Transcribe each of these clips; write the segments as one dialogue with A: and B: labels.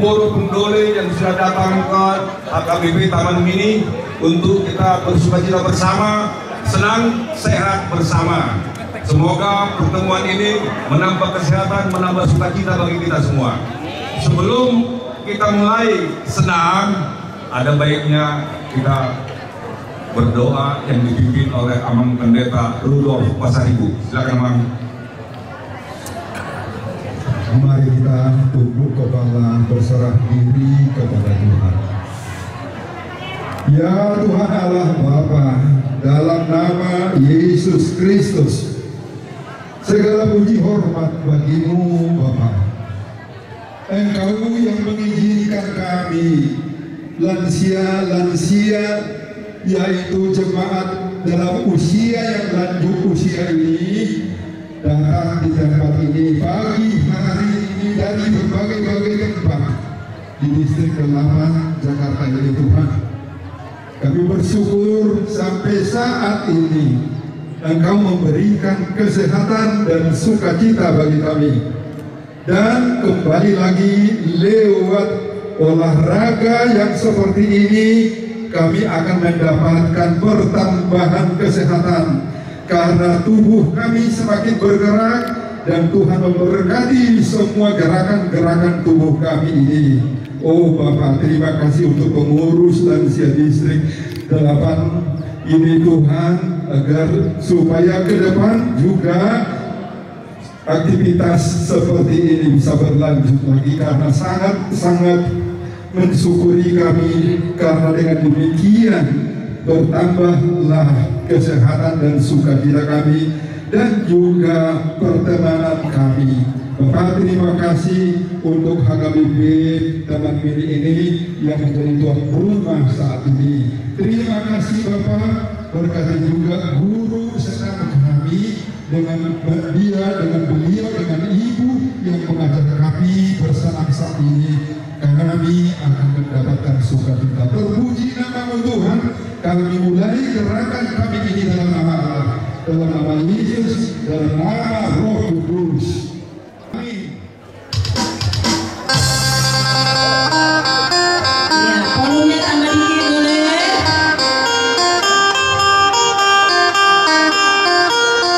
A: Pengurus Pendole yang sudah datang ke HKBP Taman Mini untuk kita bersukacita bersama, senang sehat bersama. Semoga pertemuan ini menambah kesehatan, menambah sukacita bagi kita semua. Sebelum kita mulai senam, ada baiknya kita berdoa yang dipimpin oleh Amang Pendeta Rudolf Pasaribu. Silakan, Mang.
B: Mari kita tunduk kepala, berserah diri kepada Tuhan. Ya Tuhan Allah Bapa, dalam nama Yesus Kristus, segala puji hormat bagimu Bapa. Engkau yang mengizinkan kami lansia-lansia, yaitu jemaat dalam usia yang lanjut usia ini, datang di tempat ini pagi hari ini dari berbagai-bagai tempat di distrik Kelapa, Jakarta ini Tuhan. Kami bersyukur sampai saat ini Engkau memberikan kesehatan dan sukacita bagi kami. Dan kembali lagi lewat olahraga yang seperti ini kami akan mendapatkan pertambahan kesehatan karena tubuh kami semakin bergerak dan Tuhan memberkati semua gerakan-gerakan tubuh kami ini. Oh Bapak, terima kasih untuk pengurus lansia distrik 8 ini Tuhan, agar supaya ke depan juga aktivitas seperti ini bisa berlanjut lagi, karena sangat mensyukuri kami karena dengan demikian bertambahlah kesehatan dan sukacita kami dan juga pertemanan kami. Bapak, terima kasih untuk HKBP Taman Mini ini yang menjadi tuan rumah saat ini. Terima kasih Bapak, berkati juga guru serta kami dengan beliau dengan ibu yang mengajar kami bersenang-senang ini. Kami akan mendapatkan sukacita. Terpuji nama Tuhan. Kami mulai gerakan kami ini dalam nama Allah, dalam nama Yesus, dalam nama Roh Kudus. Amin.
C: Ya, volumenya tambah dikit boleh.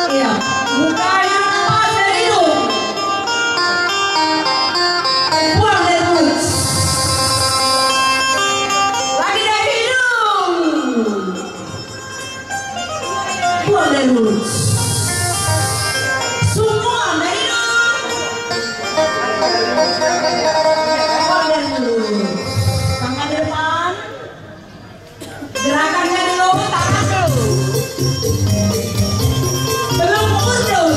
C: Ya, buka lepas dari hidung. Buang dari mulut. Lagi dari hidung. Buang dari mulut. Semua dari hidung. Buang dari mulut. Tangan di depan. Gerakannya dulu, tangan dulu. Belum urut.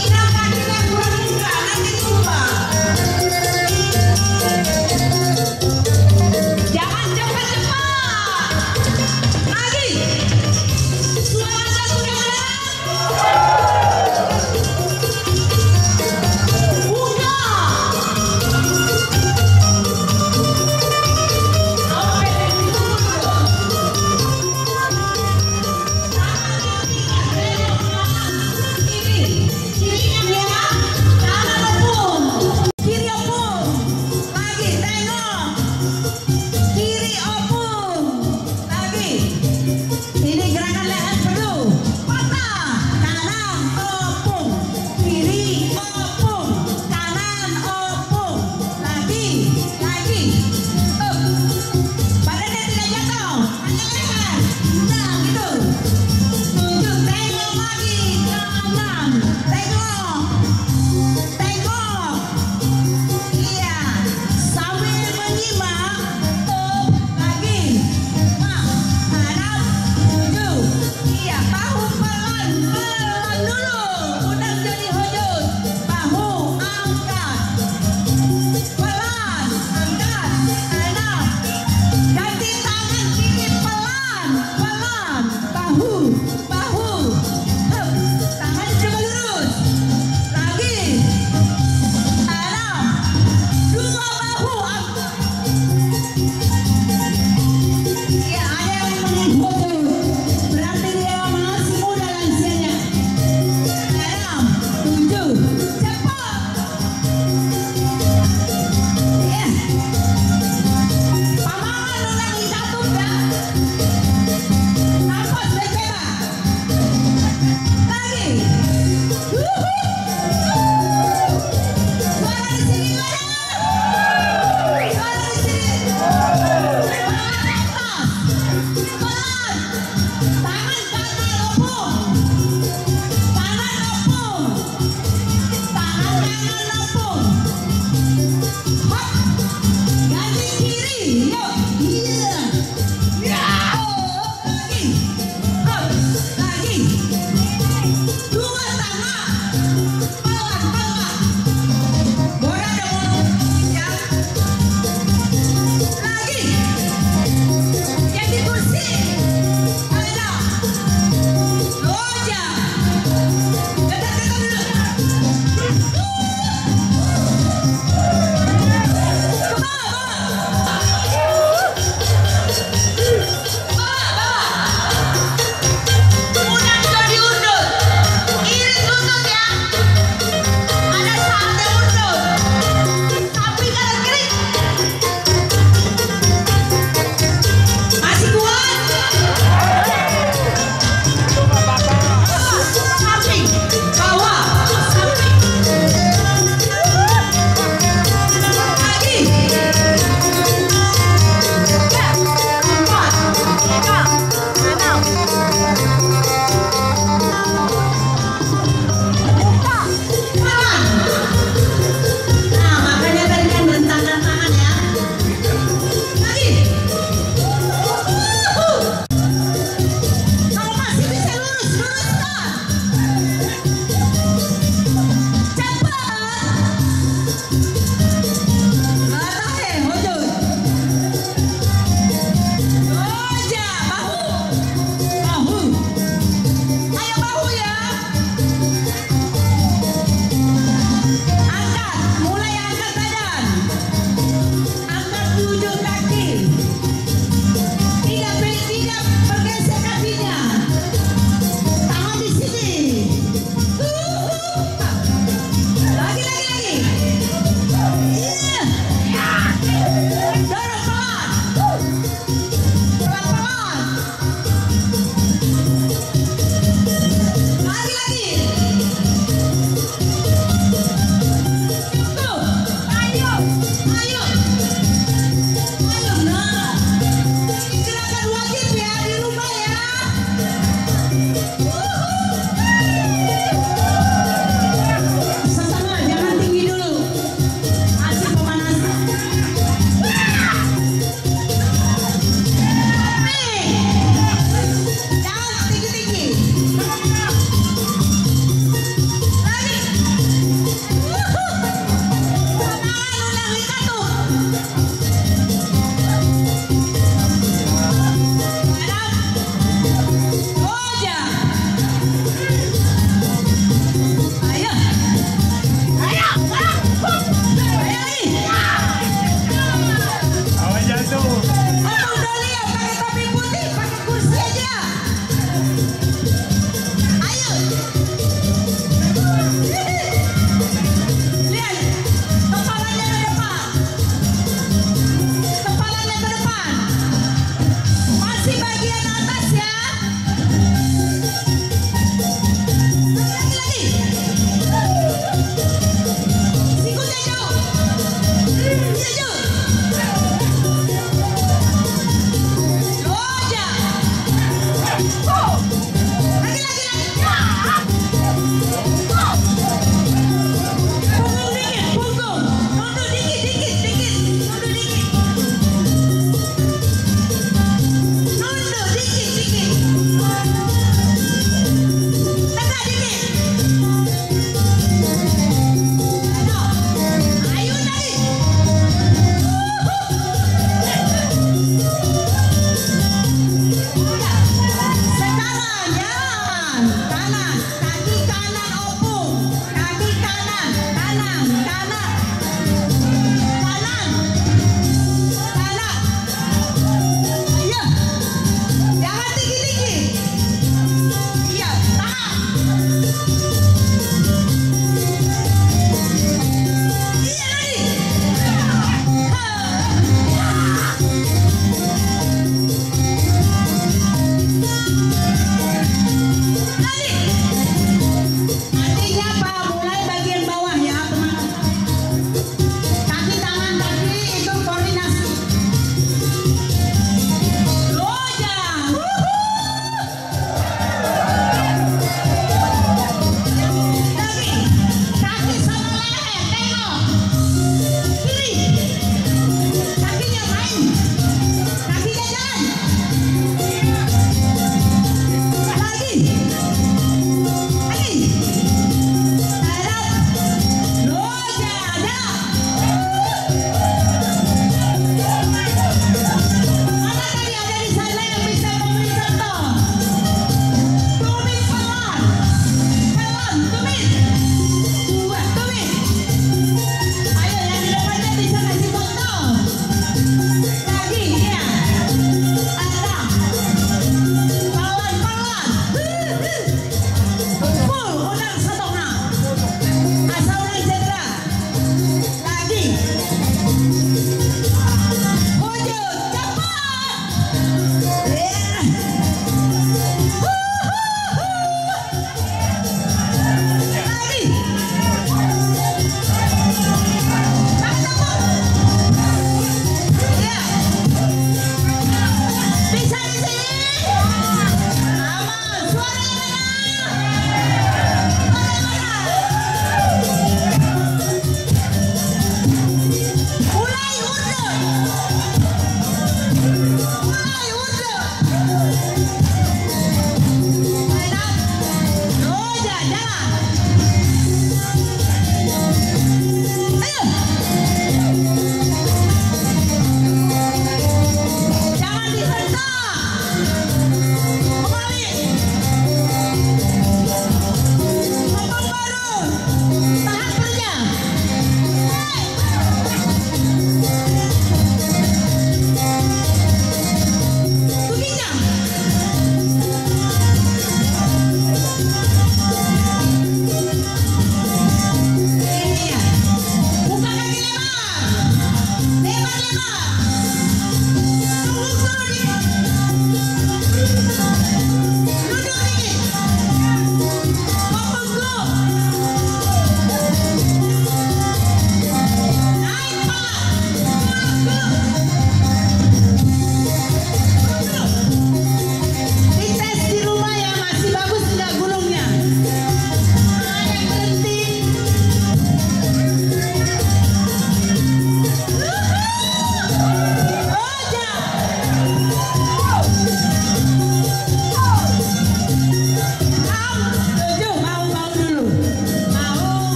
C: Inang kakinya kurang buka, nanti lupa. Jangan cepat-cepat. Lagi. Suara satu kali. Buka. Sampai di situ.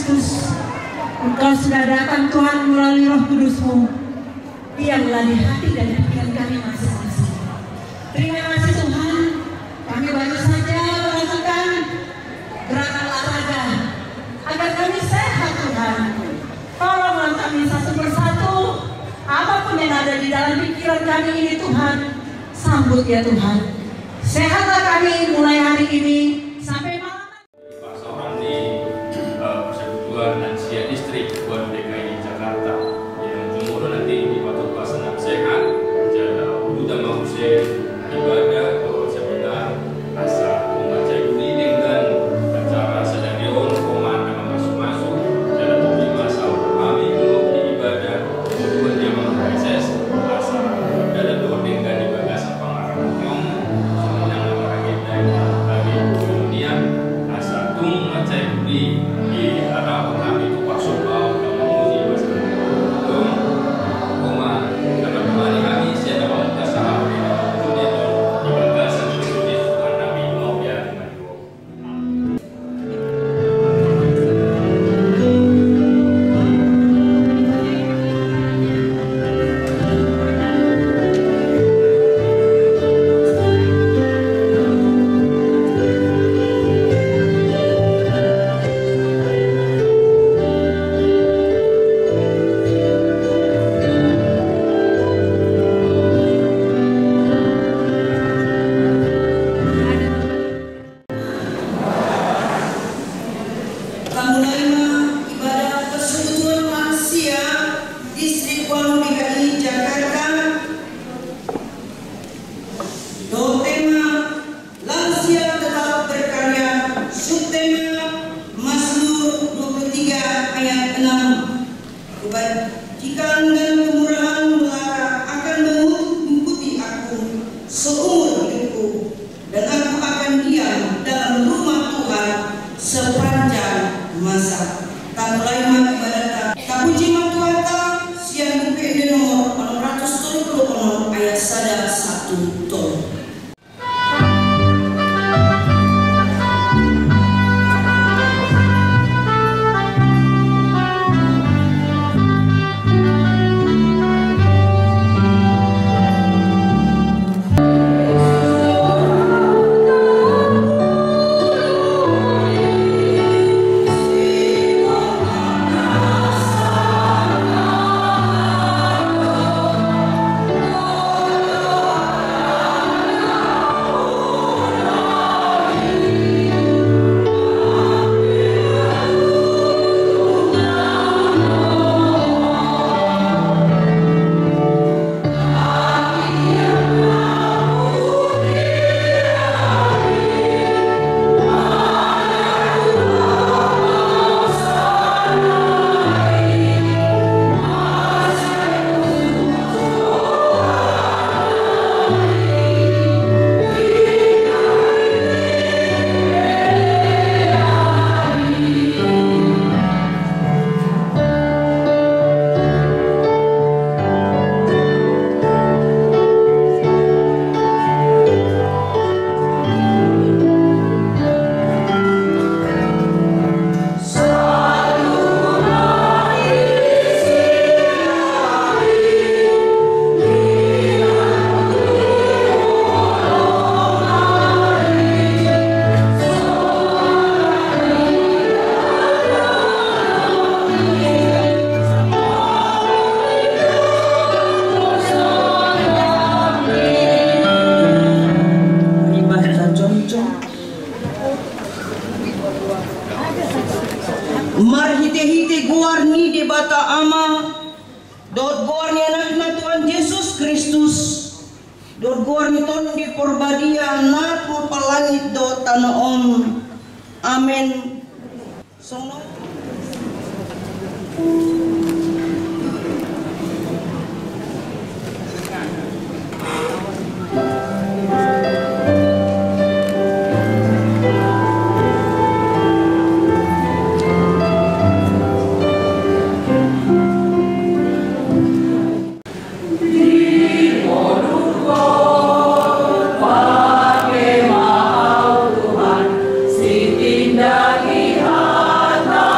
C: Kristus, Engkau sudah datang Tuhan melalui Roh Kudus-Mu. Diamlah di hati dan pikiran kami masing-masing. Terima kasih Tuhan, kami baru saja melakukan gerakan olahraga agar kami sehat Tuhan. Tolonglah kami satu persatu, apapun yang ada di dalam pikiran kami ini Tuhan, sambut ya Tuhan. Sehatlah kami mulai hari ini sampai malam.
D: Seorang di Persekutuan Lansia Distrik Buat DKI Jakarta yang jumlah nanti di waktu pelaksanaan sehat jalan utama usia ibadah atau seminar asa membaca ini dengan acara sedarion koman dengan masuk-masuk jalan terima sahur kami di ibadah kemudian dia mengakses asa dalam dua dengan di bagasan pengarang nyong semenang orang kita kami kemudian asa tung macai budi di arah kami itu pasok bau dan menguji masalah tung koma karena kemarin kami siapa mau kasah kemudian di bagasan kemudian Tuhan kami mau biar
C: Kamulaima ibadah Persekutuan Lansia Distrik Kuala DKI Jakarta. Tema Lansia Tetap Berkarya, subtema Mazmur 23 ayat 6. Kebajikan dan kemurahan belaka akan mengikuti aku seumur hidupku, dan aku akan diam dalam rumah Tuhan sepanjang masa. Kamulaima ibadah Kapuji Matuata siang buku nomor 630 ayat 1 ton. Marhite-hite guarni de bata ama dot guarni anak Tuhan Yesus Kristus dot guarni ton di porbadia na palangit dot tanaon. Amen. Sono
E: Sitindagi hana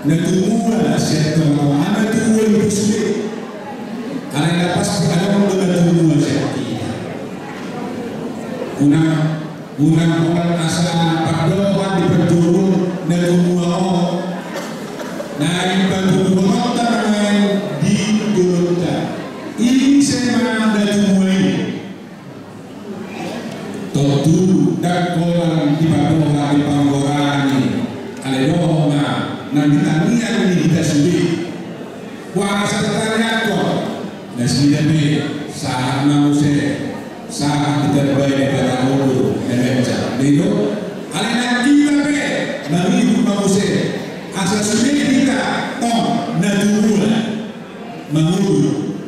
B: Natumua siya ito, natumua ito sila. Karena lepas berada natumua siya. Unang orang asal padoan di perturun natumua o. Na ipagbubuhat naman di gulunta. Ini saya natumua ini. Totu dan kolam di padoan di panggorani. Aledoha nangitanian ni kita sulit. Wah setelah ko na sinabi sa namuse sa kita baik pada mulut dan baca. Dito alina kita be nangit namuse asa sulit kita tong natumula mangulu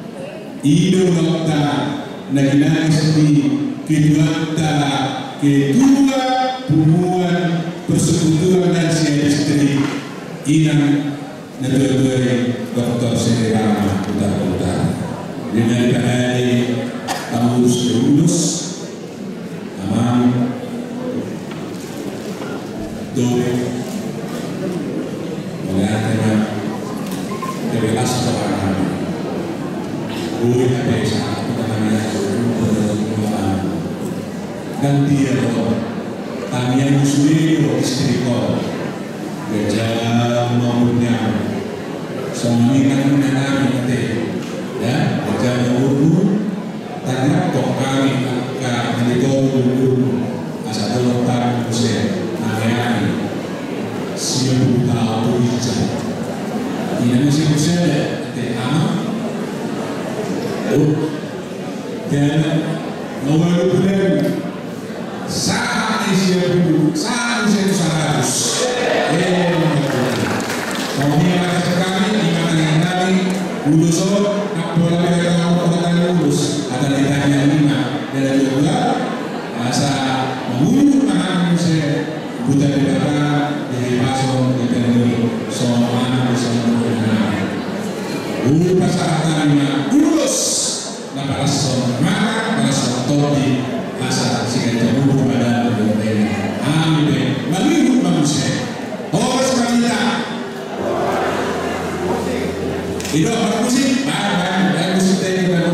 B: ido nokta naginang seperti kedua hubungan persekutuan dan siapa istri inang negeri Dr. Serama Utara dengan kehadiran Amurus Lulus Aman Dore mengatakan kebelas orang boleh ada saat namanya dan dia tanya muslim istri kau kerja maupunnya semuanya menanam ya kerja maupun tanya kok kami menjadi dulu asal letak muslim namanya siapa tahu hijau ini masih muslim dan nomor bulan saat Asia dulu saat Asia 100 kami akan sekali di mana yang tadi Udusor bola mereka orang Udus ada ditanya 5 dan juga asa mengundur tangan saya buta beberapa dari pasong dari soal Ulu pasar Udus na palasong mana palasong topi asa sikat tubuh pada berbeda amin malihu manusia oras manila itu apa musik baik musik tadi baru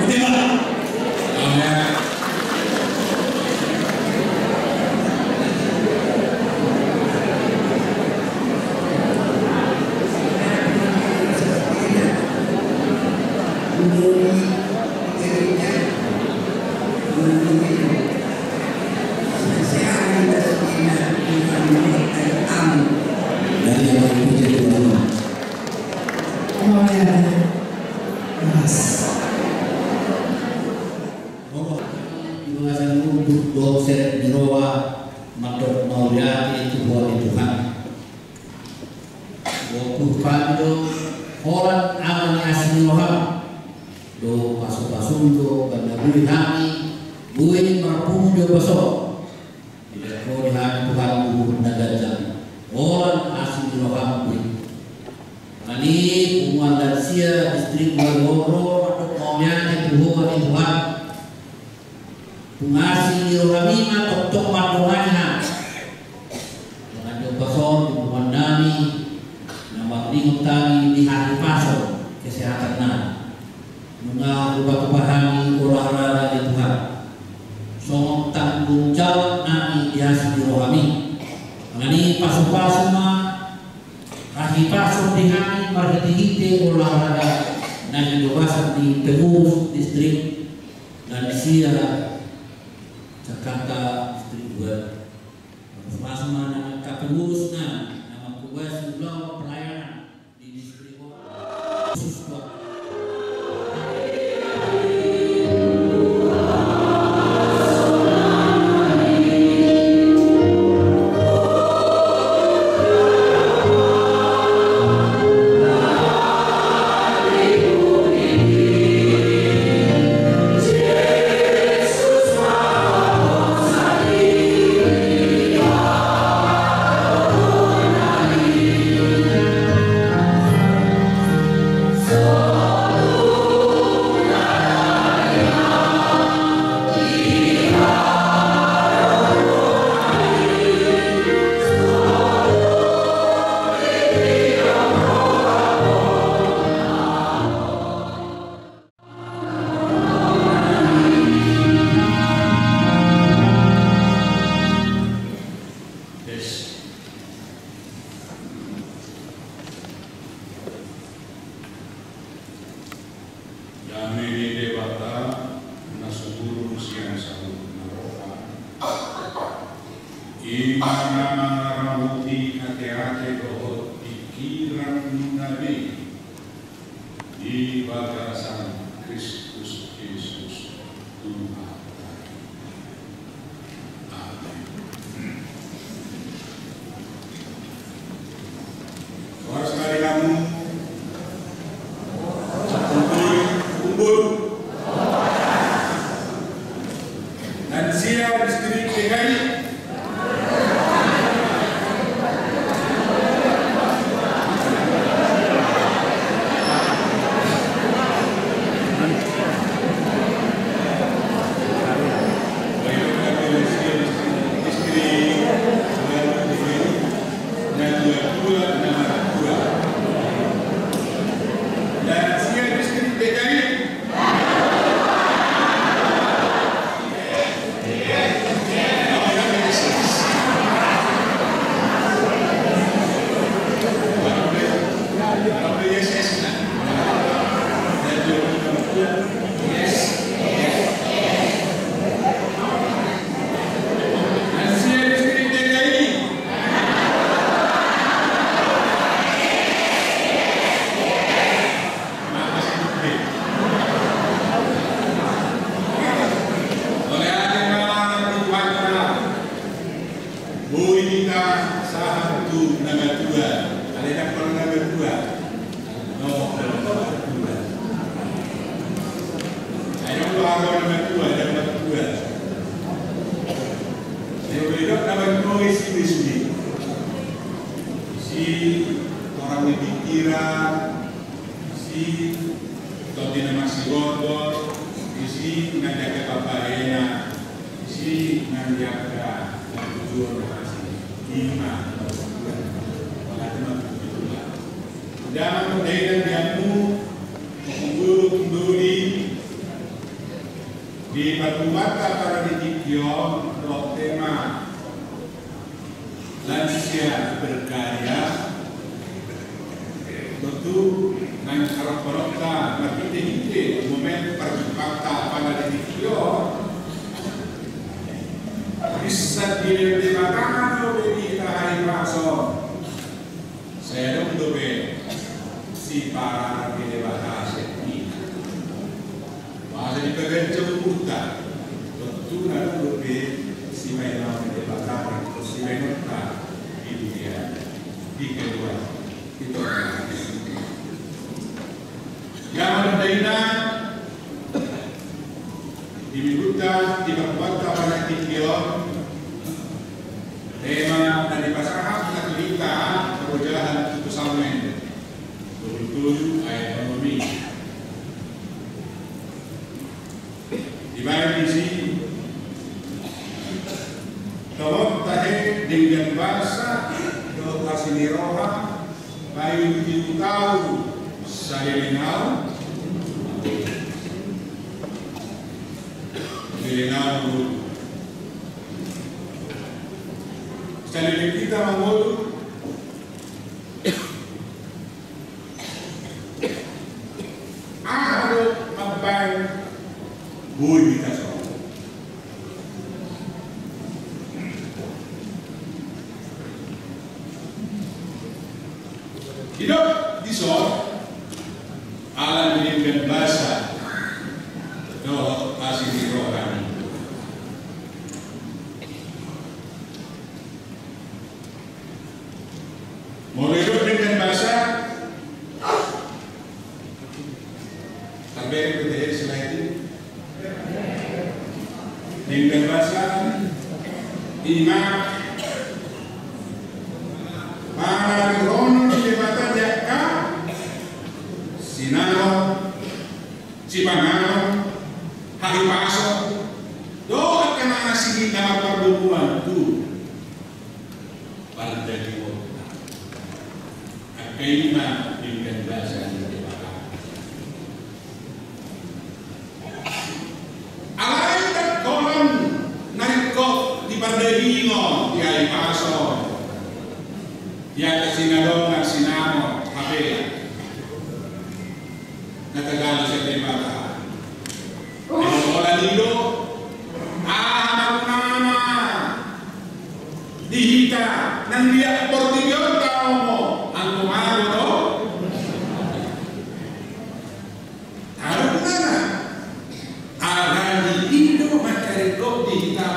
B: Terima
E: dosen Mirowa Matot Mauliati itu buat Tuhan. Bukan do orang amani asli roham do pasu-pasu do benda bui kami bui marpung do besok tidak kau dihani Tuhan buku nagajang orang asli roham bui kali umuan lansia distrik Waloro Matot Mauliati buat Tuhan pengasi di rohami matok madongannya dengan do besok di pemandani Lingkup kami di hari pasal kesehatan menga ubah-ubahani olahraga di Tuhan song tanggung jawab nami di hasil rohani mengenai pasu-pasu hari pasal di hari marhiti olahraga nami dobasan di Temus distrik dan sia Jakarta distrik 2 pasu nama Kapus nama kubas sebelum pelayanan
A: di Batu-Bata para ditikyo roh tema lansia berkarya tentu nang karok-karokta makite-hite momen percepatan para ditikyo
F: bisa diletakkan oleh kita hari pasok. Saya dong dobe si para bahasa ini. Bahasa di kerencang buta. Tentu nak dobe si mainan bahasa si mainan di dunia di kedua itu. Yang mendaina diminta diperbuat pada tinggion tema dari pasangan dan kita perubahan itu sama 27 ayat ekonomi di bagian isi tolong tahe dengan bahasa lokasi niroha bayu itu tahu saya kenal sekali kita mengul ada mabai bui kita semua hidup di sol alam dengan bahasa doa kasih di rohani. Mulai hidup dengan bahasa sampai ke selain dengan bahasa iman para rono di mata jaka sinano cipangano hari pasok doa kena ngasih nama perempuan tu pada di kaiman dengan bahasa Jawa. Alai tak kolam naik kok di Pandahingo di hari pasok dia kesinadong nak sinamo HP natagalo sa temata orang Indo anak nama dihita nang dia Portugal tao mo ang tumalo no taruh mana arani Indo makareko dihita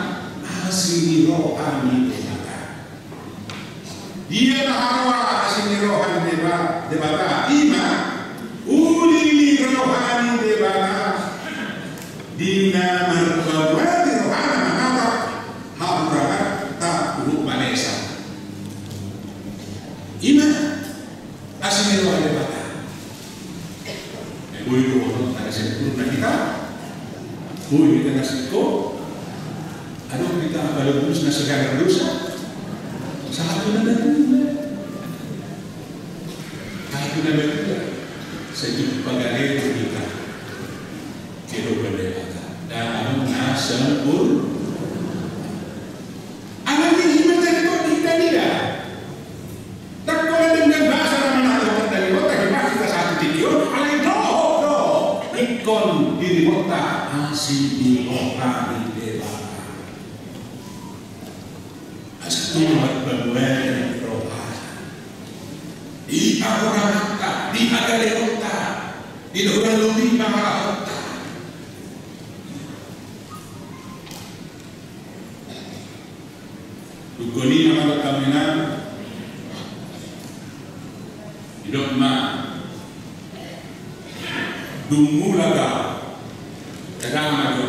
F: asli rohani dia nahawa asli rohani debata ima uli rohani debata dina marwati rohana manata habra ta huruf Malaysia ima asli rohani debata uli rohani tak sempurna kita uli kita ngasih ko aduh kita kalau terus ngasih segala dosa satu nada sejuk pagare kita kiro berdeka dan nasabur anak ini menjadi kok kita dia tak boleh dengan bahasa mana dari kota kita kita satu tidur alai do ikon di kota asih di kota di dewa asli berbuat rohani di agora di agaleta di orang lebih mahal dukoni nama kaminan hidup ma dumulaga kadang aja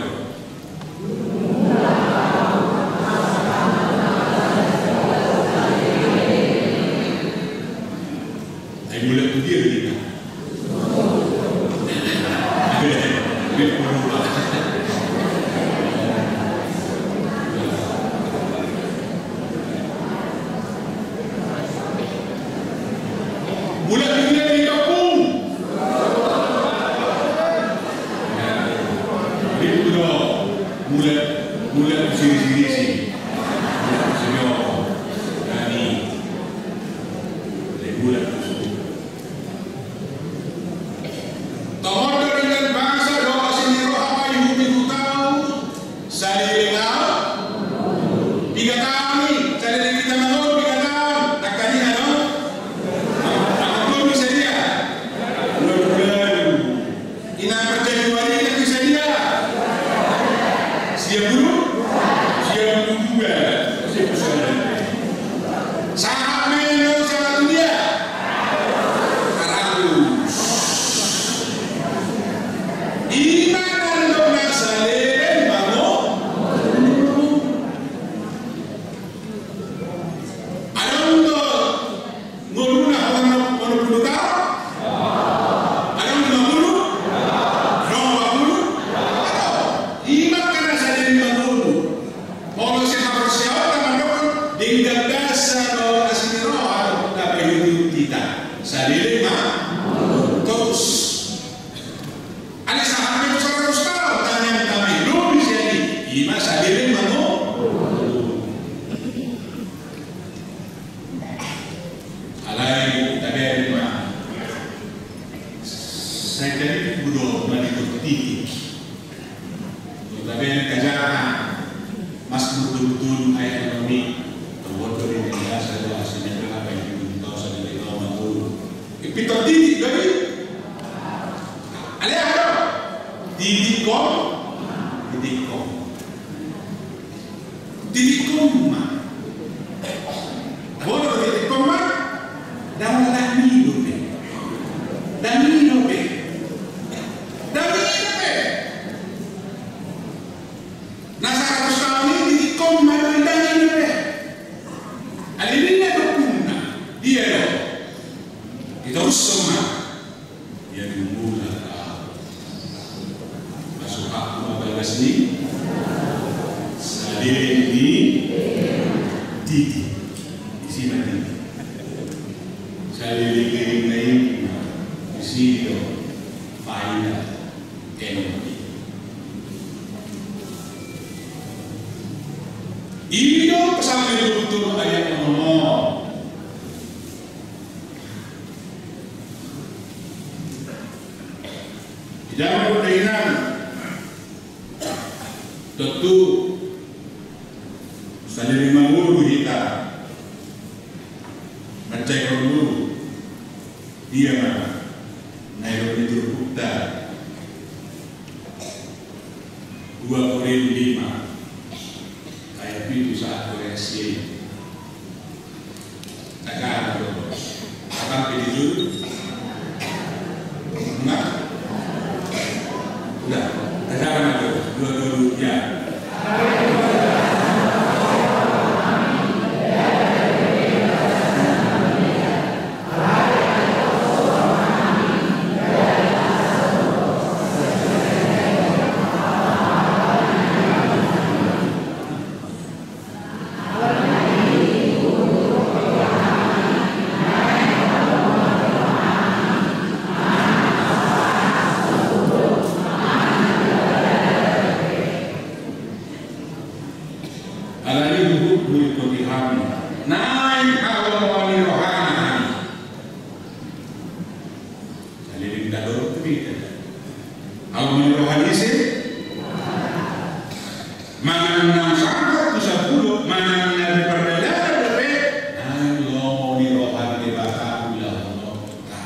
F: mulai dia kita mulai dia di kampung itu mulai siri sini Bigatami, saya dari kita nangol bigatam, tak kani ano? Ako bisa dia. Ina Januari tak bisa dia. Siap dulu, siap dulu juga. Sahab meno sama dunia. Aratus. Iman untuk nasalin bango. Ada untuk nguruna orang puluh tahun. Ada untuk 50. Iman karena salin bango. Kalau siapa bersiap teman-teman dengan dasar bahwa asli roh atau dapat hidup kita. Salin terus. Ada sahabat yang terus tahu tanya kami belum bisa di iman salin bango. Alai tapi ada saya jadi bodoh menikut titik. Tapi yang kejaran mas betul-betul ayat ekonomi terbodoh di negara saya aslinya berapa yang tahu saya dari tahun dulu. Pitot titik tapi alai ada titik kom mah. Bodoh titik kom mah. Dalam Danilo be. Nasa 100 tahun ini dikom dari Danilo be. Alilina dokuna dia loh. Kita harus semua dia dimulai masuk aku bagas ini salin di titik di sini titik. Saliling naik di sini final ekonomi. Ini sampai betul ayat nomor. Di dalam perdagangan tentu saliling manguru kita mencari dulu. Dia mana? Nairobi Turkukta 2 Korintus 5 ayat 7 saat koreksi. Takkan itu akan begitu? Enggak? Udah, takkan itu dua ya. Naik kalau wali rohani. Jadi kita dorong ke kita. Kalau wali rohani sih, mana yang sampai ke 10, mana yang diperdalam berbe, naik wali rohani di bawah ulah kita.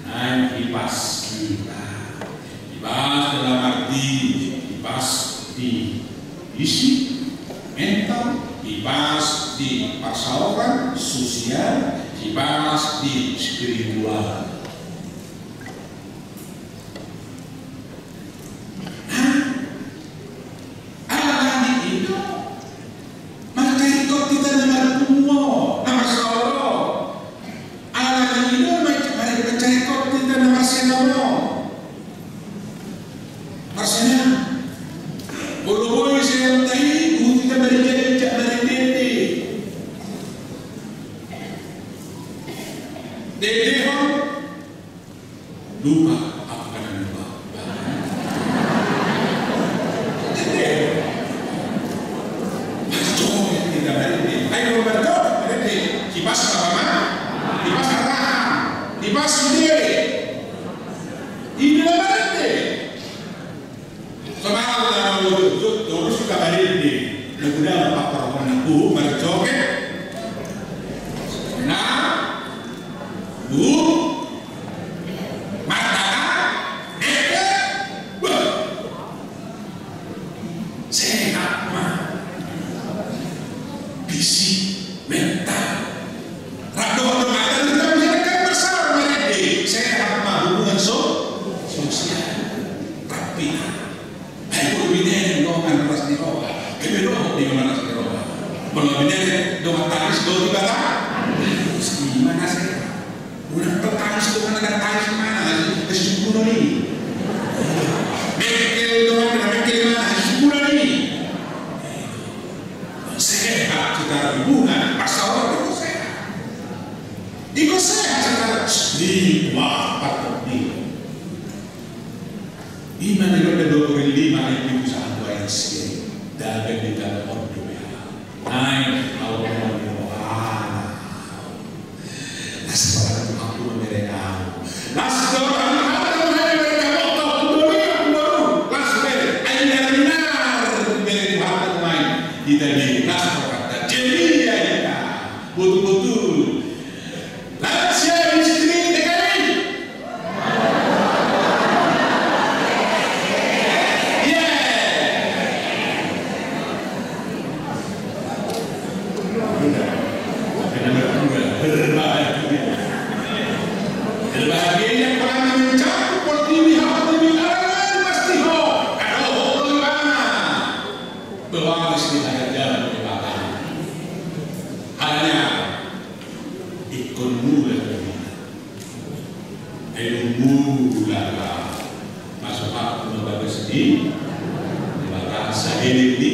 F: Naik kipas kita. Kipas dalam arti kipas di isi mental. Dibahas di pasaran sosial, dibahas di spiritual. Ada di itu, maka itu kita nama kumwo, nama soro. Ada di itu, mari mencari kok kita nama senamo. Maksudnya, bolu-bolu saya tahu, kita berjaya. Dedehon Mudah apa orang berjoget. Nah, Bu, mata, sehat mah, fisik, mental. Rado mata kita menjadikan besar mereka. Sehat mah hubungan sosial, rapi. Ayo binen doang ras di bawah, kebedoh di mana ras di bawah. Kalau binen doang tangis do di bawah, gimana sih? Udah petangis itu kan ada tangis mana? Kesyukuran ini. Mekel doang ada mekel mana? Kesyukuran ini. Sehat secara hubungan, masalah itu sehat. Itu sehat secara jiwa atau diri. Iman itu ada 25 yang bisa dua isi dagang di dalam ordonya. Naik Allah Subhanahu. Nasib aku mereka. Nasib aku mereka waktu dunia baru. Nasib ayat benar mereka main kita di nasib kata jadi ya betul-betul. Lansia istri dekani. Berbahagia orang yang mencakup politik hal pasti ho. Kalau bagaimana berwaris di hadapan jabatan hanya ikut mulai mulai masuk aku lembaga sedih lembaga sahili ini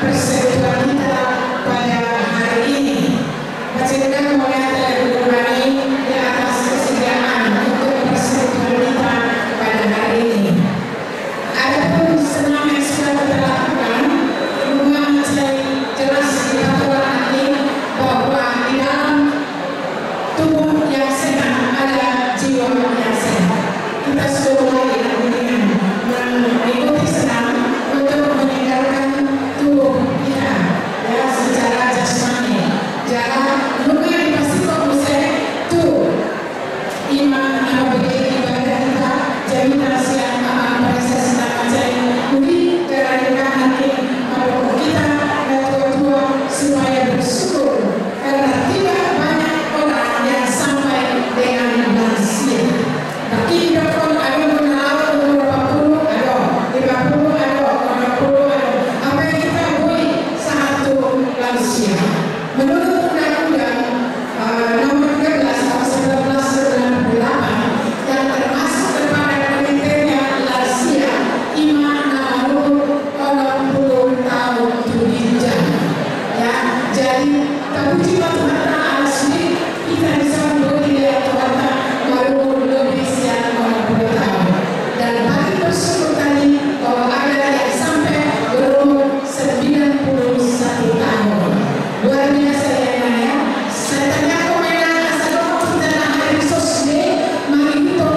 G: persekutuan kita pada hari ini. Maksudnya mulai dari hari di atas kesediaan untuk persekutuan kita pada hari ini. Adapun senam yang sudah kita lakukan, memang jelas kita telah bahwa di dalam tubuh yang sehat ada jiwa yang sehat. Kita sudah mulai dengan mengikuti senam untuk meninggalkan tubuh kita ya secara jasmani. Jangan lupa dipastikan tu iman apabila ibadah kita jaminan siang proses macam mungkin kerana nanti kalau kita tua supaya bersyukur karena tidak banyak orang yang sampai dengan lansia. Tapi kalau ada mengenal umur 40 ada 50 ada 60 ada apa yang kita buat satu lansia. Menurut undang-undang nomor 13 tahun 1998 yang termasuk kepada kriteria lansia iman nomor 60 tahun tujuan ya. Jadi terpuji Tuhan asli kita bisa membeli Tuhan baru lebih siang 60 tahun dan bagi bersyukur tadi bahwa ada yang sampai berumur 91 tahun. Luar biasa ya. Saya tanya komentar asal kita hari sosial mari kita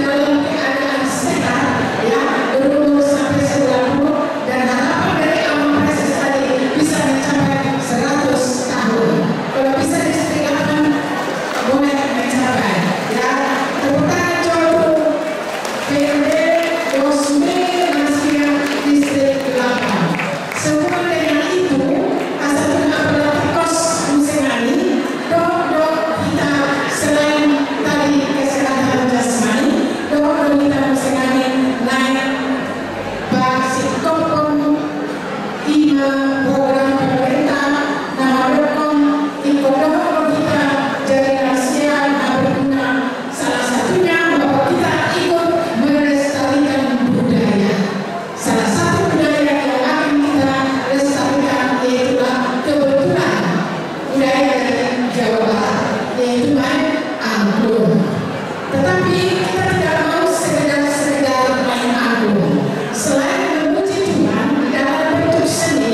G: dalam keadaan sehat ya berumur sampai 90 dan harapan dari awal proses tadi bisa mencapai 100 tahun. Kalau bisa disesuaikan boleh mencapai ya. Tepuk tangan contoh PRD Dosme Lansia Distrik 8. Semua dengan itu asal kita berlaku musengani dok kita selain tadi kesehatan jasmani dok kita musengani naik basi kompon ima program pemerintah nama dokon ikut dok kita jadi lansia berguna salah satunya bahwa kita ikut melestarikan budaya. Salah satu budaya yang akan kita lestarikan yaitu kebetulan budaya dari Jawa Barat yaitu main angklung. Tetapi kita tidak mau sekedar main angklung. Selain memuji Tuhan dalam bentuk seni,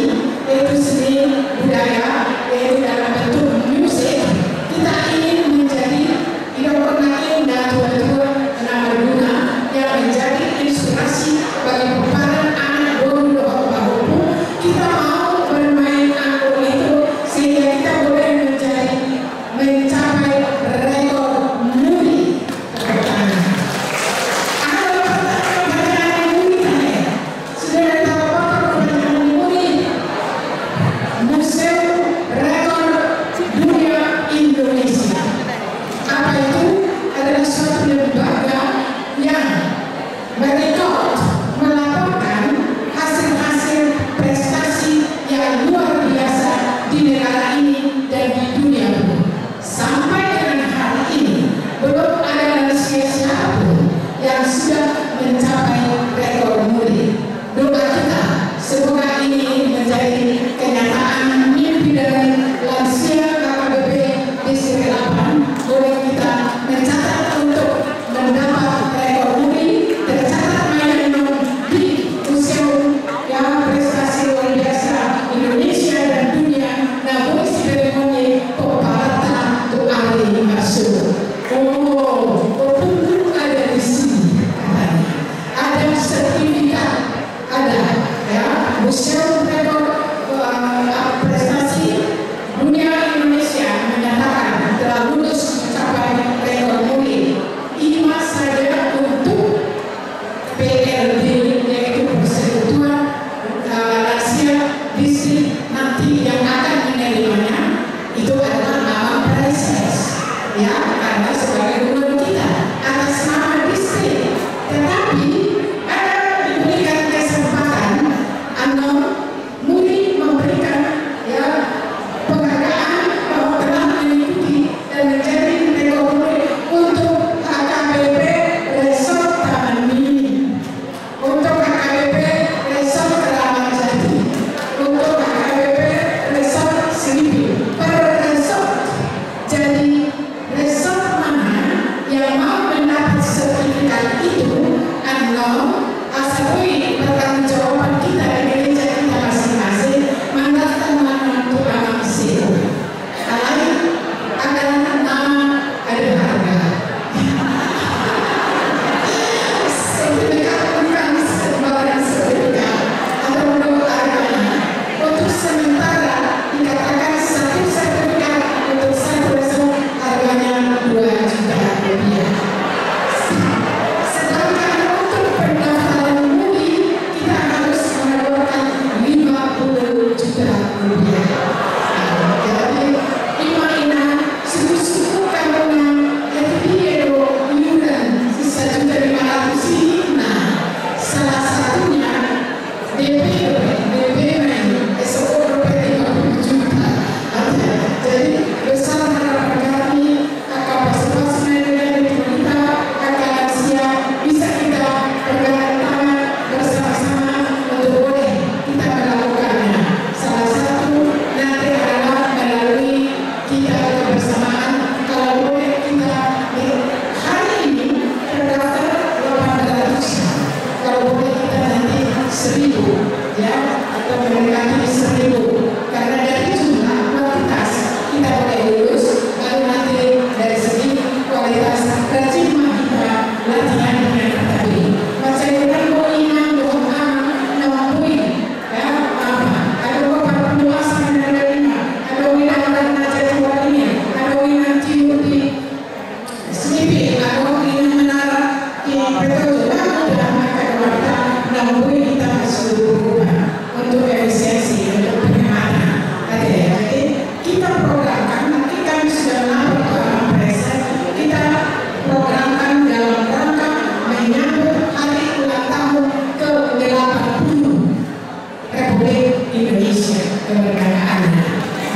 G: kemerdekaannya.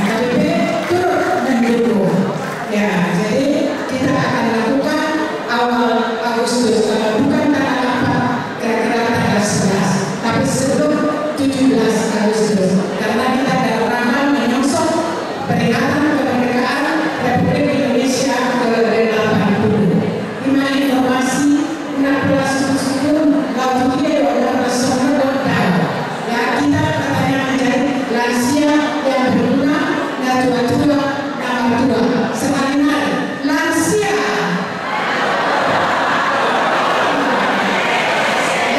G: KBP turut mendukung. Ya, jadi kita akan lakukan awal Agustus, bukan tanggal apa, kira-kira tanggal 11, tapi sebelum 17 Agustus, karena kita dalam rangka menyongsong peringatan kemerdekaan Republik Indonesia ke-80. 5 informasi 16 Lautnya ya, kita katanya menjadi lansia yang berguna dan tua-tua nama tua sekali lagi lansia.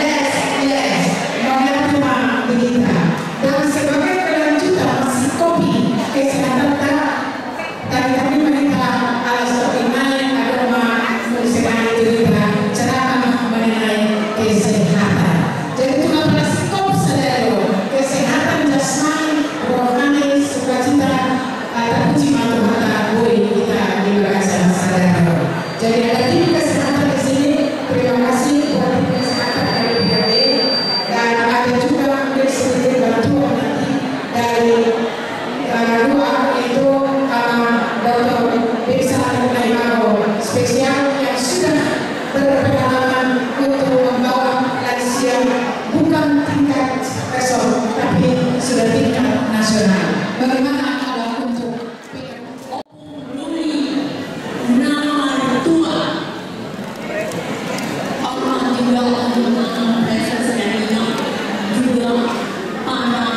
G: Yes, mengerti kita. Dan sebagai kelanjutan masih kopi kesehatan tadi kami mereka alas perkenaan agama mengenai cerita ceramah mengenai kesehatan. Jadi itu masih kopi saudara, kesehatan jasmani, rohani, sukacita, terpuji mata-mata boleh kita dibahas saudara. Jadi ada tim kesehatan di sini. Terima kasih buat tim kesehatan dari BPD dan ada juga mungkin sedikit bantuan nanti dari dua itu Dr. Bisa Naimago spesial yang sudah berpengalaman untuk membawa lansia bukan tingkat resor tapi sudah tingkat nasional. Bagaimana kalau untuk nama tua orang juga untuk proses dan juga para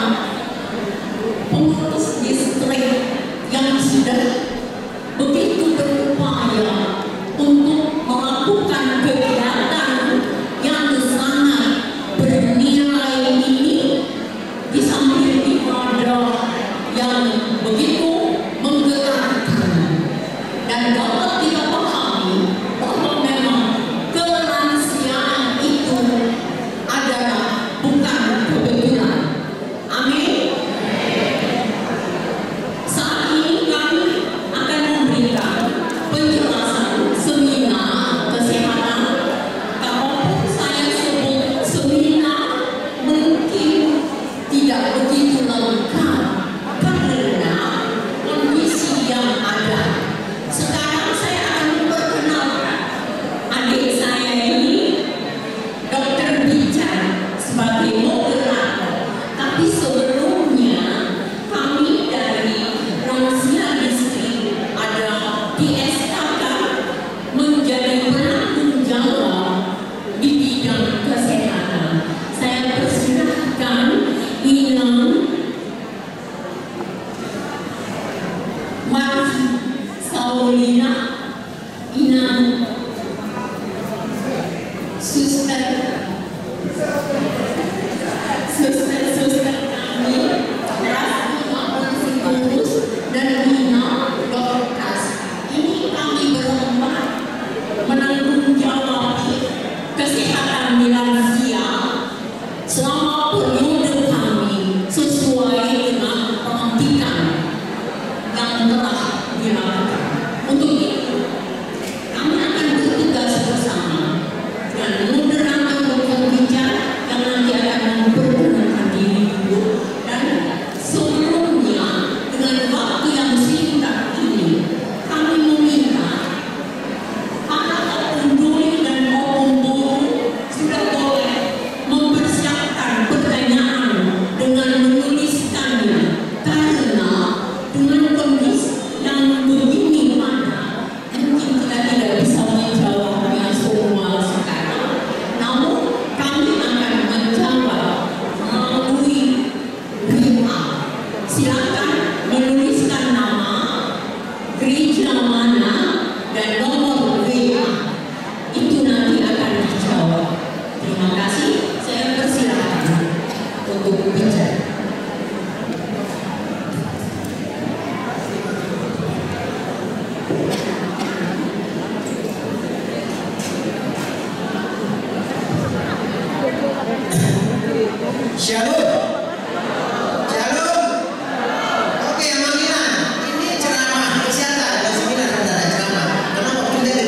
G: pengurus distrik yang sudah begitu berupaya untuk melakukan kegiatan yang sangat bernilai ini di samping ibadah yang begitu menggerakkan dan dapat kita pahami bahwa memang kelansiaan itu adalah bukan kebetulan. Amin. Saat ini kami akan memberikan penjelasan seminar kesehatan. Kalaupun saya sebut seminar mungkin tidak begitu lengkap karena kondisi yang ada. Sekarang saya akan memperkenalkan adik saya ini, Dr. Bicar, sebagai moderator. Tapi sebelumnya kami dari Lansia Distrik ada DSKK menjadi penanggung jawab di bidang kesehatan. Saya persilahkan Inang Mas Saulina, Inang suster kami, Rasmi maupun Sikulus dan Nina Dorcas. Ini kami berempat menanggung jawab kesehatan di lansia selama periode kami sesuai dengan pelantikan yang telah dilakukan. Untuk itu kami akan bertugas bersama dan moderator Dr. Bicar yang nanti akan memperkenalkan diri dulu. Dan sebelumnya dengan waktu yang singkat ini kami meminta para pembuli dan pemburu sudah boleh mempersiapkan pertanyaan dengan menuliskannya, karena dengan kondisi yang begini mana mungkin kita tidak bisa menjawabnya semua sekarang. Namun kami akan menjawab melalui WA. Silakan menuliskan nama, gereja mana, dan nomor WA. Itu nanti akan dijawab. Terima kasih. Saya persilakan untuk bicara.
H: Shalom. Shalom. Oke, Mang Iman. Ini ceramah kesehatan, bukan seminar, saudara, ceramah. Karena waktu kita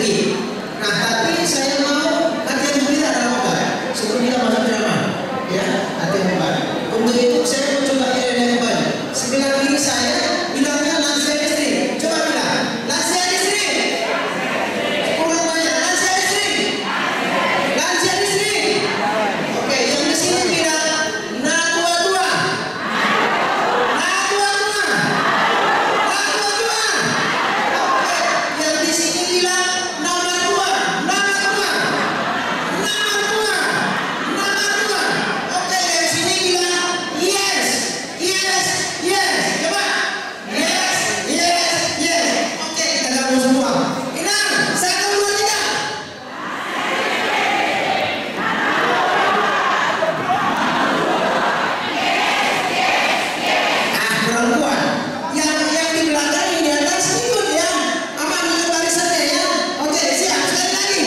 H: perempuan. Yang di belakang yang di atas ikut ya. Aman ikut barisannya ya. Oke, siap. Sekali lagi.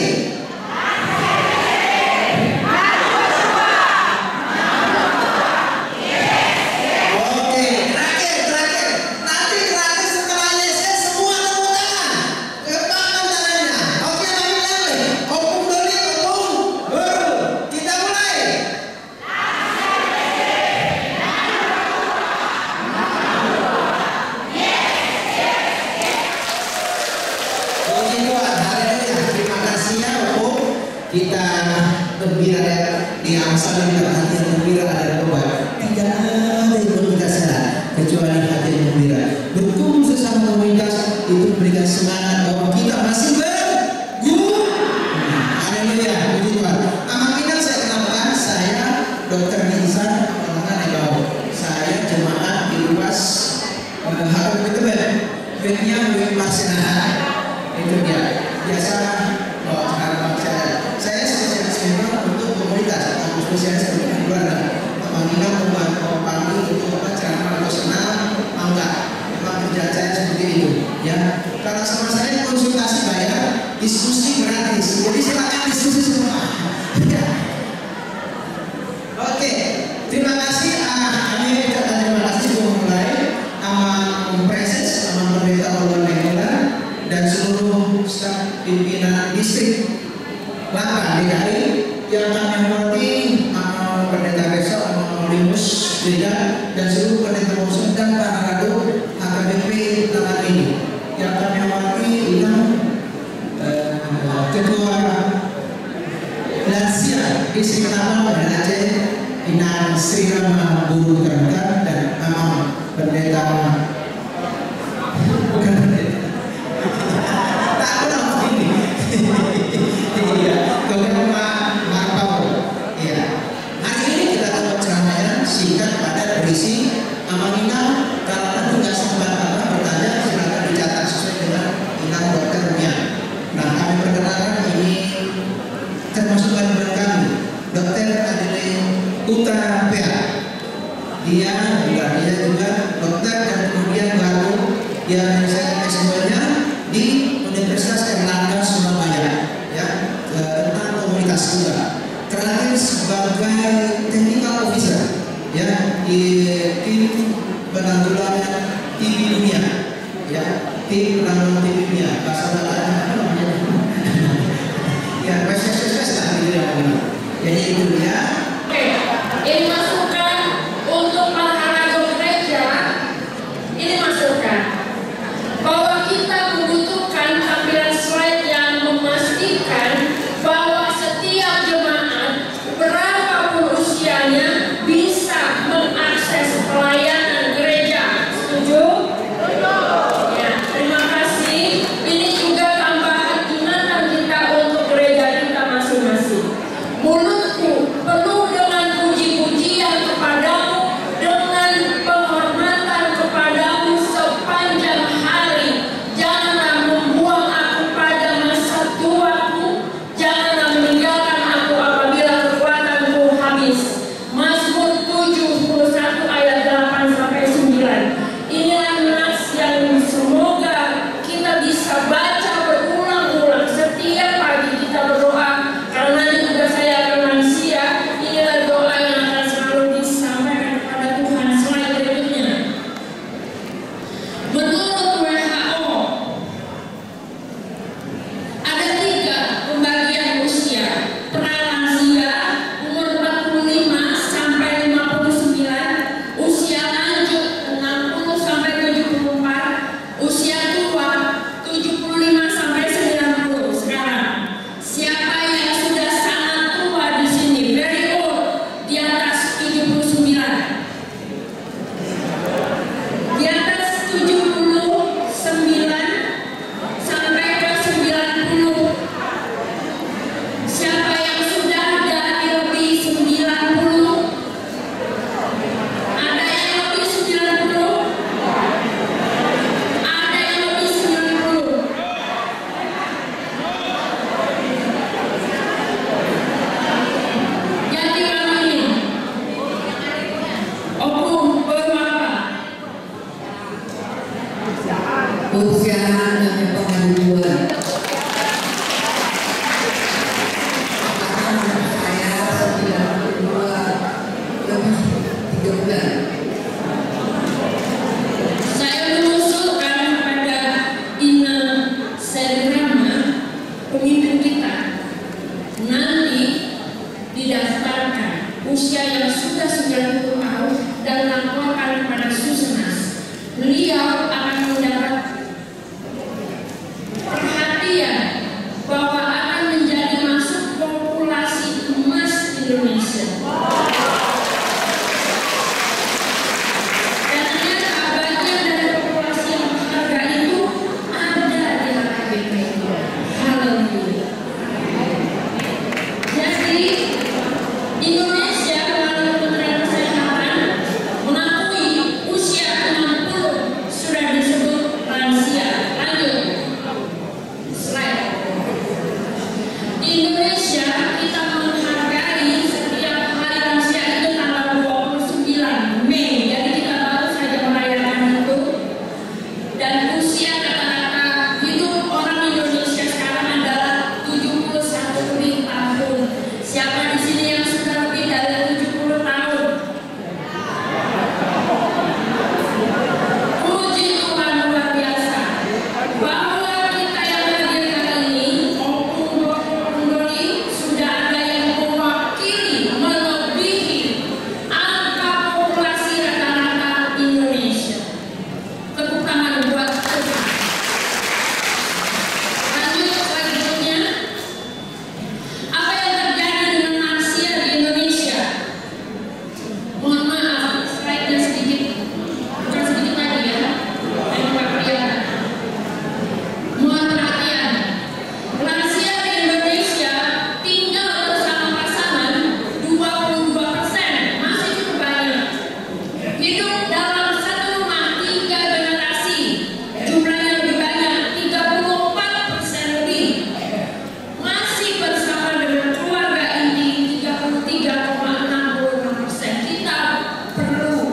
H: Oke, terakhir. Nanti terakhir setelah lesnya semua tepuk tangan. Kepangkan tangannya. Oke, lagi. Opung doli, opung. Kita mulai. Puji Tuhan, haleluya. Terima kasih ya Opung. Kita gembira ya. Di Amsal kita hati yang gembira ada obat. Tidak ada yang komunitas kecuali hati yang gembira. Berkumpul sesama komunitas itu memberikan semangat bahwa kita masih berguna. Haleluya, puji Tuhan. Nama kita saya kenalkan, saya Dr. Nizar Penangan. Saya jemaat di luas Hakam Betebel. Bednya Wim Marsenah. Itu dia. Biasa saya spesialis memang untuk komunitas atau spesialis untuk keluarga. Pemanggilan panggil untuk ceramah atau senam, enggak. Memang kerjaan saya seperti itu. Ya, karena sama saya konsultasi bayar, diskusi gratis. Jadi silakan diskusi semua. Ya. Oke, terima kasih. Kami ucapkan terima kasih sudah mulai. Aman Presence, Aman Pendeta Ulun Megala, dan seluruh staf pimpinan distrik 8 DKI yang kami hormati, Amal Pendeta Besok, Amal Limus, dan seluruh pendeta musuh dan para radu HKBP tangan ini yang kami hormati, Ketua Lansia Distrik 6 dan Aceh, Inan Sri Rama Guru Terangkan, dan Amal Pendeta bukan pendeta tak kenal ini ya. Hari ini kita akan ceramahnya singkat pada berisi amanina. Kalau ada nggak sempat bertanya silakan dicatat sesuai dengan undang Dr. Mia. Nah, kami perkenalkan ini termasuk kawan kami Dr. Adele Putra PH. Dia juga dokter dan kemudian baru dia menyelesaikan S2-nya di Universitas Erlangga Surabaya ya, tentang komunitas juga. Terakhir sebagai technical officer ya di tim penanggulangan TV dunia ya, tim penanggulangan TV dunia bahasa Belanda ya, PSSS lah gitu ya. Jadi itu dia.
I: Ini masukan untuk para gereja. Ini masukan bahwa kita membutuhkan tampilan slide yang memastikan bahwa setiap jemaat berapapun usianya bisa mengakses pelayanan gereja. Setuju? Ya, terima kasih. Ini juga tambahan ingatan kita untuk gereja kita masing-masing. Mulutku penuh dengan puji-pujian kepadamu, dengan penghormatan kepadamu sepanjang hari. Janganlah membuang aku pada masa tuaku, janganlah meninggalkan aku apabila kekuatanku habis. Mazmur 71 ayat 8 sampai 9. Inilah nas yang semoga kita bisa baca berulang-ulang setiap pagi kita berdoa. Karena ini juga saya akan lansia, inilah doa yang akan selalu disampaikan kepada Tuhan. Slide berikutnya. Menurut WHO, ada 3 pembagian usia: pralansia umur 45 sampai 59, usia lanjut 60 sampai 74, usia tua 75 sampai 90. Sekarang siapa yang sudah sangat tua di sini? Very old, di atas 79. Di atas 79 sampai ke 90. Siapa yang sudah dari lebih 90? Ada yang lebih 90? Ada yang lebih 90? Yang tinggal ini. Opung baru apa?
E: usia dan pengaduan. Saya 92 lebih 3 bulan.
I: Saya mengusulkan kepada Ina Serigrama, pemimpin kita, nanti didaftarkan usia yang sudah 90 tahun dan laporkan kepada Susenas. Beliau akan mendapat perhatian bahwa akan menjadi masuk populasi emas Indonesia. Dan ternyata bagian dari populasi yang berharga itu ada di HKBP. Haleluya. Jadi Indonesia melalui Kementerian Kesehatan mengakui usia 60 sudah disebut lansia. Lanjut. Slide. Di Indonesia kita menghargai setiap hari lansia itu tanggal 29 Mei. Jadi kita baru saja merayakan itu. Dan usia rata-rata hidup orang Indonesia sekarang adalah 71 lebih tahun. Siapa di sini yang sudah lebih dari 70 tahun? Puji Tuhan luar biasa bahwa kita yang hadir kali ini, Opung Doli, sudah ada yang mewakili melebihi angka populasi rata-rata Indonesia. Tepuk tangan buat Tuhan. Lanjut slide berikutnya. Apa yang terjadi dengan lansia di Indonesia? Mohon maaf, slide-nya sedikit, bukan sedikit lagi ya. Enggak kelihatan. Mohon perhatian. Lansia di Indonesia tinggal bersama pasangan 22%, masih cukup banyak. Hidup dalam satu rumah 3 generasi, jumlahnya lebih banyak, 34% lebih. Masih bersama dengan keluarga inti 33,66%. Kita perlu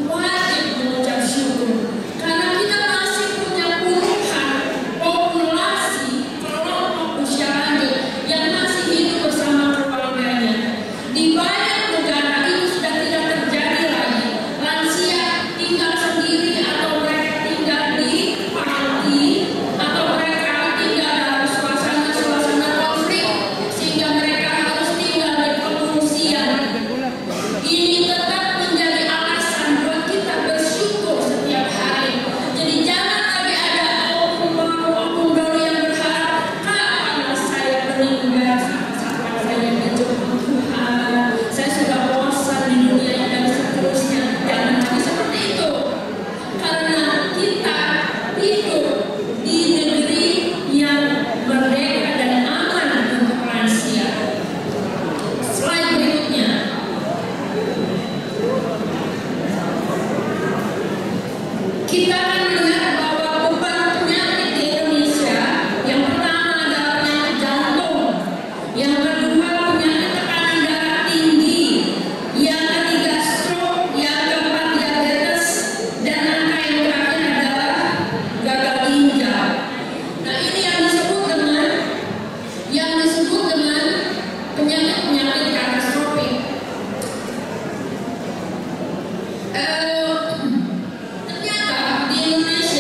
I: wajib mengucap syukur karena kita masih punya puluhan populasi kelompok usia lanjut yang masih hidup bersama keluarganya. Di banyak negara itu sudah tidak terjadi lagi. Lansia tinggal sendiri atau mereka tinggal di panti atau mereka tinggal dalam suasana konflik sehingga mereka harus tinggal di pengungsian. Ini tetap menjadi alasan buat kita bersyukur setiap hari. Jadi jangan lagi ada opung doli yang berharap kapan saya meninggal, kapan saya dijemput Tuhan, saya sudah bosan di dunia ini dan seterusnya. Jangan lagi seperti itu. Karena kita hidup di negeri yang merdeka dan aman untuk lansia. Slide berikutnya. Kita akan melihat bahwa beban penyakit di Indonesia yang pertama adalah penyakit jantung, yang kedua penyakit tekanan darah tinggi, yang ketiga stroke, yang keempat diabetes, dan angka yang terakhir adalah gagal ginjal. Nah ini yang disebut dengan penyakit-penyakit katastrofik. Ternyata di Indonesia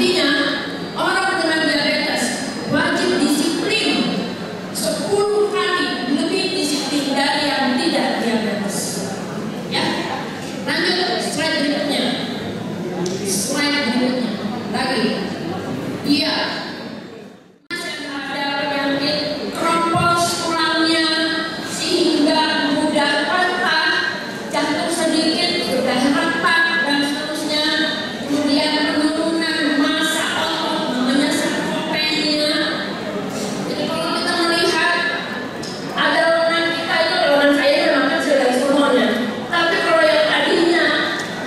I: Artinya, orang dengan diabetes wajib disiplin 10 kali lebih disiplin dari yang tidak diabetes. Ya, lanjut slide berikutnya. Lagi. Iya. Ada penyakit keropos tulangnya sehingga mudah patah, jantung sedikit sudah retak dan seterusnya. Kemudian penurunan massa otot namanya sarkopenia. Jadi kalau kita melihat ada lengan kita itu, lengan saya memang kecil dari semuanya. Tapi kalau yang tadinya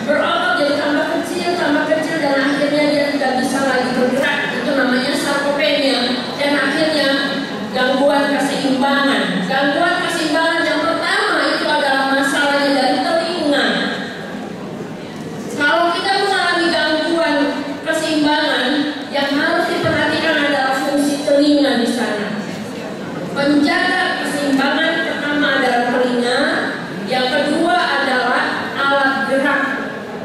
I: berotot jadi tambah kecil dan akhirnya dia tidak bisa lagi bergerak, itu namanya sarkopenia. Dan akhirnya gangguan keseimbangan. Gangguan keseimbangan yang pertama itu adalah masalahnya dari telinga. Kalau kita mengalami gangguan keseimbangan, yang harus diperhatikan adalah fungsi telinga di sana. Penjaga keseimbangan pertama adalah telinga, yang kedua adalah alat gerak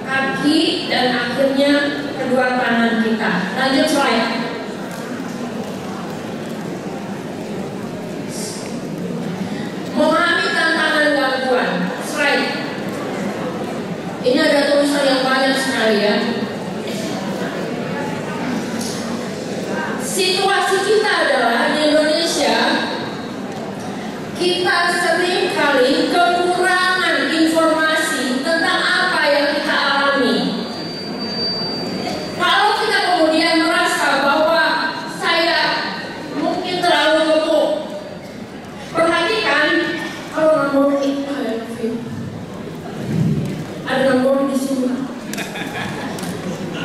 I: kaki, dan akhirnya kedua tangan kita. Lanjut slide. Memahami tantangan gangguan. Slide. Ini ada tulisan yang banyak sekali ya. Situasi kita adalah di Indonesia, kita sering kali kekurangan informasi tentang apa yang kita alami. Kalau kita kemudian merasa bahwa saya mungkin terlalu gemuk, perhatikan kalau nomor itu ada nomor di sini.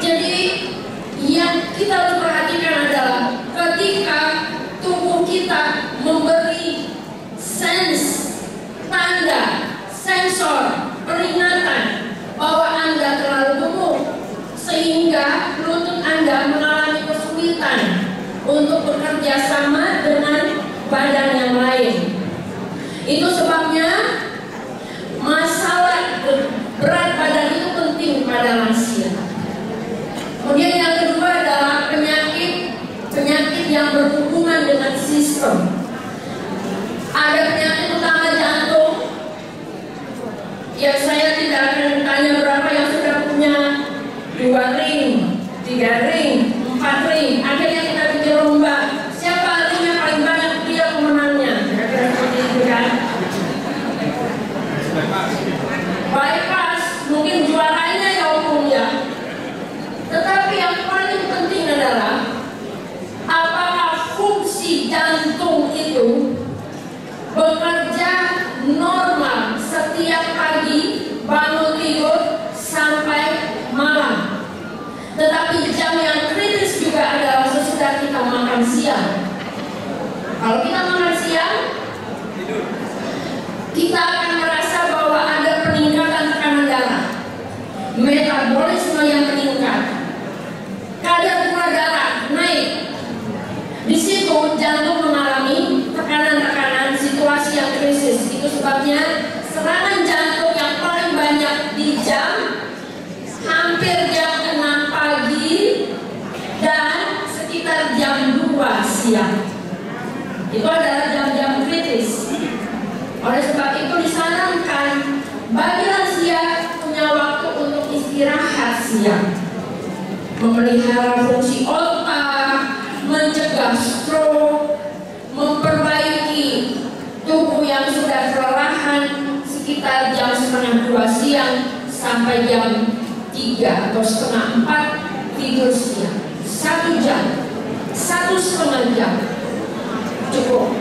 I: Jadi yang kita harus perhatikan adalah ketika tubuh kita memberi tanda, sensor, peringatan bahwa Anda terlalu gemuk, sehingga lutut Anda mengalami kesulitan untuk bekerja sama dengan badan yang lain. Itu sebabnya masalah berat badan itu penting pada lansia. Kemudian yang kedua adalah penyakit yang berhubungan dengan sistem. Ada penyakit utama jantung. Ya, saya tidak akan tanya berapa yang sudah punya 2 ring, 3 ring, 4 ring. Akhirnya kita bikin lomba. Siapa ringnya paling banyak, dia pemenangnya. Kira-kira seperti itu kan? Bypass, mungkin juaranya ya umum ya. Tetapi yang paling penting adalah apakah fungsi jantung itu bekerja normal setiap pagi bangun tidur sampai malam. Tetapi jam yang kritis juga adalah sesudah kita makan siang. Kalau kita makan siang, kita akan merasa bahwa ada peningkatan tekanan darah, metabolisme yang meningkat, kadar gula darah naik. Di situ jantung mengalami tekanan-tekanan, situasi yang krisis. Itu sebabnya serangan jantung yang paling banyak di hampir jam 6 pagi dan sekitar jam 2 siang. Itu adalah jam-jam kritis. Oleh sebab itu disarankan bagi lansia punya waktu untuk istirahat siang, memelihara fungsi otak, mencegah stroke, memperbaiki tubuh yang sudah kelelahan sekitar jam 1:30 siang sampai jam 3 atau 3:30-4 tidur siang. 1 jam, 1,5 jam cukup.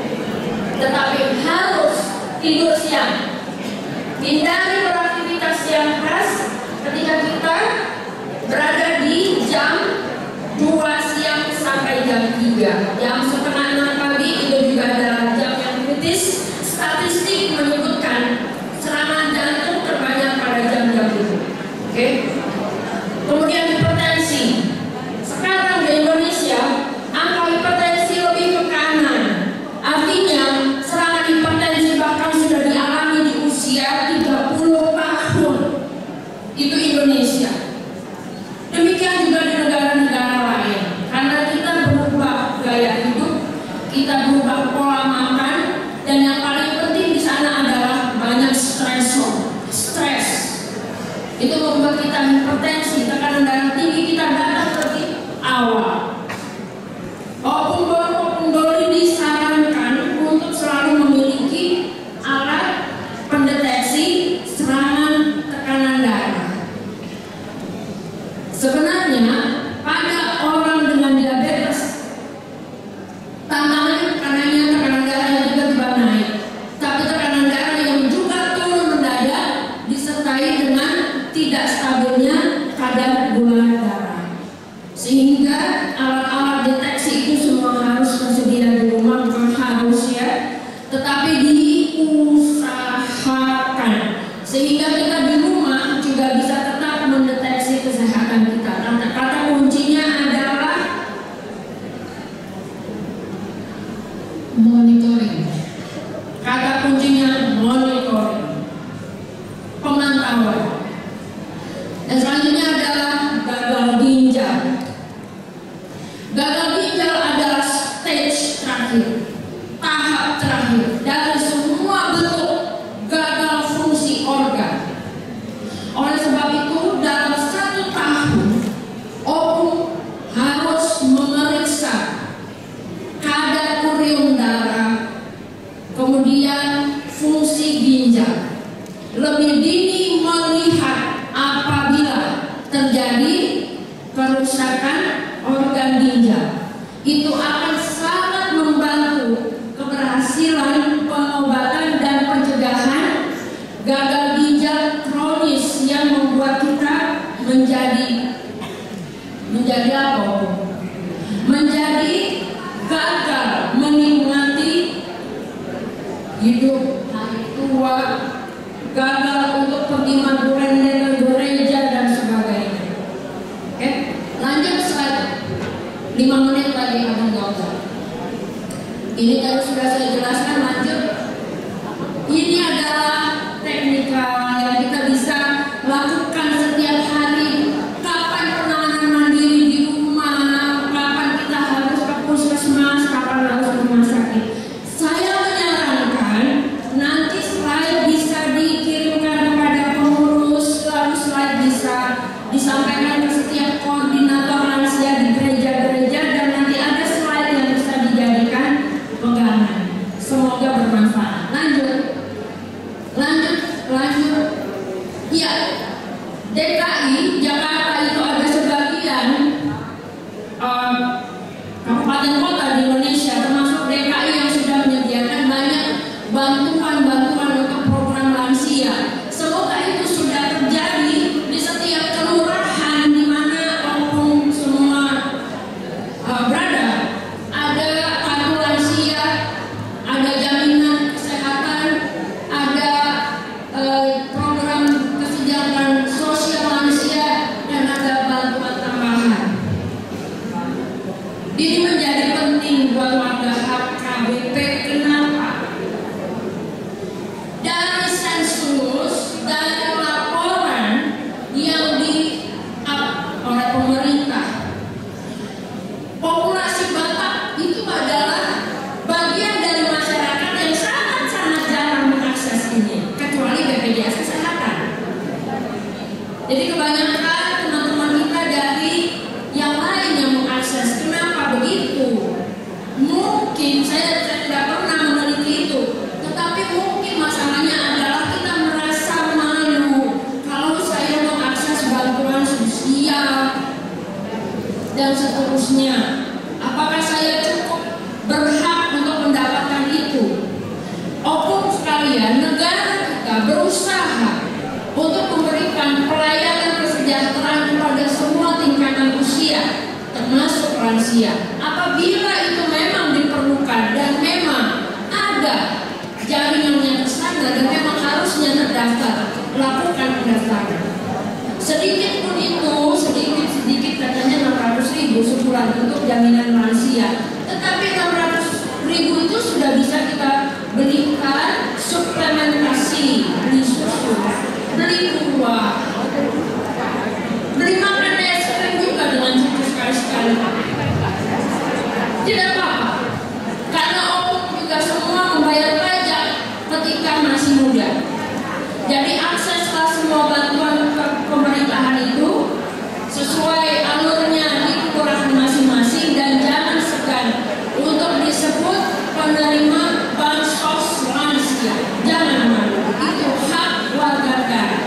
I: Tetapi harus tidur siang. Hindari beraktivitas yang khas ketika kita berada di jam 2 siang sampai jam 3. Jam 5:30 pagi itu juga adalah jam yang kritis. Statistik menyebutkan serangan jantung terbanyak pada jam-jam itu. Oke? Kemudian hipertensi. Sekarang di Indonesia angka hipertensi lebih ke kanan. Artinya serangan hipertensi bahkan sudah dialami di usia 30 tahun. Sebenarnya pada orang dengan diabetes tantangannya bukan hanya tekanan darah yang tiba-tiba naik, tapi tekanan darah yang juga turun mendadak disertai dengan tidak stabilnya kadar gula darah. Sehingga alat-alat deteksi itu semua harus tersedia di rumah, bukan harus ya, tetapi diusahakan sehingga kita di rumah juga bisa tetap mendeteksi kesehatan kita. Kata kuncinya adalah monitoring. Kata kuncinya monitoring, pemantauan. Dan selanjutnya adalah gagal ginjal. Gagal ginjal adalah stage terakhir, tahap terakhir dari semua bentuk gagal fungsi organ. Oleh sebab itu dalam 1 tahun Opung harus memeriksa kadar kurium darah, kemudian fungsi ginjal. Lebih dini melihat apabila terjadi kerusakan organ ginjal. Itu akan sangat membantu keberhasilan pengobatan dan pencegahan gagal ginjal kronis yang membuat kita menjadi apa? Menjadi gagal menikmati hidup hari tua, gagal untuk pergi maburan ke gereja dan sebagainya. Oke, lanjut slide. 5 menit lagi akan gagal. Ini tadi sudah saya jelaskan, lanjut. Ini adalah teknikal yang kita bisa lakukan setiap hari. Kapan penanganan mandiri di rumah, kapan kita harus ke puskesmas, kapan harus ke rumah sakit. Saya menyarankan nanti slide bisa dikirimkan kepada pengurus, lalu slide bisa disampaikan ke setiap koordinator lansia di gereja-gereja, dan nanti ada slide yang bisa dijadikan pegangan. Semoga bermanfaat. Lanjut. Ya, DKI Jakarta itu ada sebagian kabupaten kota di Indonesia, termasuk DKI yang sudah menyediakan banyak bantuan untuk program lansia. Semoga itu sudah terjadi di setiap kelurahan di mana Opung semua berada. Ada kartu lansia, ada jaminan kesehatan, ada program kesejahteraan sosial lansia, dan ada bantuan tambahan. Ini menjadi penting buat warga HKBP. Kenapa? Dari sensus, dari laporan yang di-up oleh pemerintah, populasi Batak itu adalah bagian dari masyarakat yang sangat-sangat jarang mengakses ini, kecuali BPJS Kesehatan. Jadi kebanyakan teman-teman kita dari yang lain yang mengakses. Kenapa begitu? Mungkin saya tidak pernah meneliti itu, tetapi mungkin masalahnya adalah kita merasa malu kalau saya mengakses bantuan sosial dan seterusnya. Apakah saya cukup berhak untuk mendapatkan itu? Opung sekalian, negara kita berusaha untuk memberikan pelayanan kesejahteraan kepada semua tingkatan usia, termasuk lansia. Apabila itu memang diperlukan dan memang ada jaringannya ke sana dan memang harusnya terdaftar, lakukan pendaftaran. Sedikit pun itu, sedikit katanya 600.000 sebulan untuk jaminan lansia. Tetapi 600.000 itu sudah bisa kita berikan suplementasi, beli susu, beli buah, beli makan es krim juga dengan cukup sekali-sekali. Tidak apa-apa, karena Opung juga semua membayar pajak ketika masih muda. Jadi akseslah semua bantuan pemerintahan itu sesuai alurnya di kelurahan masing-masing, dan jangan segan untuk disebut penerima bansos lansia. Jangan malu, itu hak warga negara.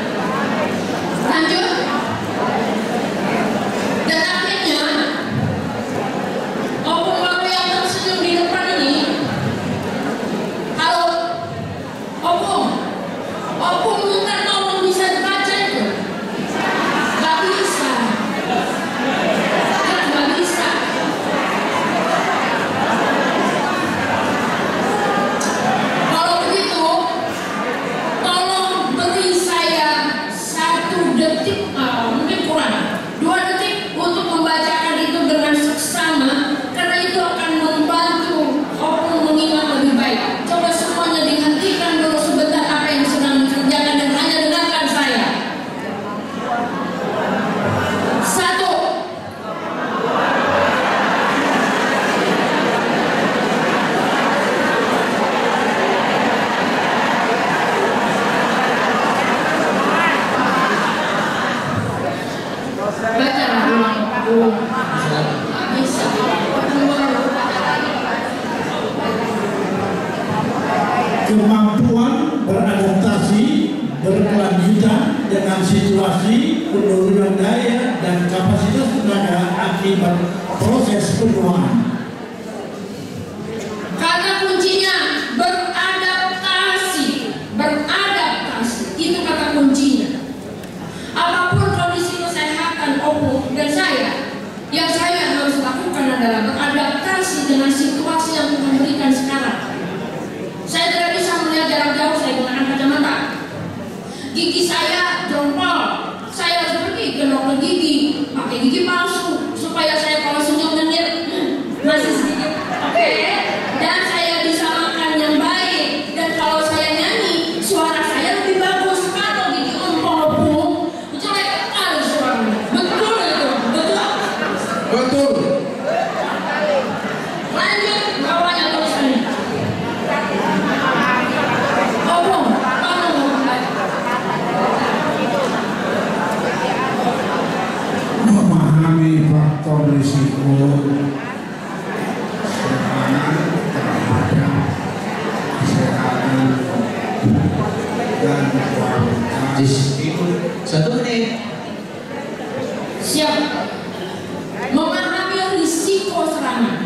I: Baca lagu. Bisa.
J: Kemampuan beradaptasi berkelanjutan dengan situasi, penurunan daya dan kapasitas tenaga akibat proses penuaan.
I: Kata kuncinya beradaptasi, itu kata kuncinya. Apapun kondisi kesehatan opung dan saya, yang saya harus lakukan adalah beradaptasi dengan situasi yang Tuhan berikan sekarang. Saya tidak bisa melihat jarak jauh, saya gunakan kacamata. Gigi saya jongkol, saya harus pergi ke dokter gigi, pakai gigi palsu supaya saya kalau senyum nyengir masih sedikit oke. Dan saya bisa makan yang baik, dan kalau saya nyanyi suara saya lebih bagus. Kalau gigi empuk jelek sekali suaranya. Betul itu, betul. Lanjut bawahnya tulisannya.
B: Memahami faktor risiko serangan terhadap kesehatan dan kualitas hidup.
H: 1 menit.
I: Siap. Memahami risiko serangan.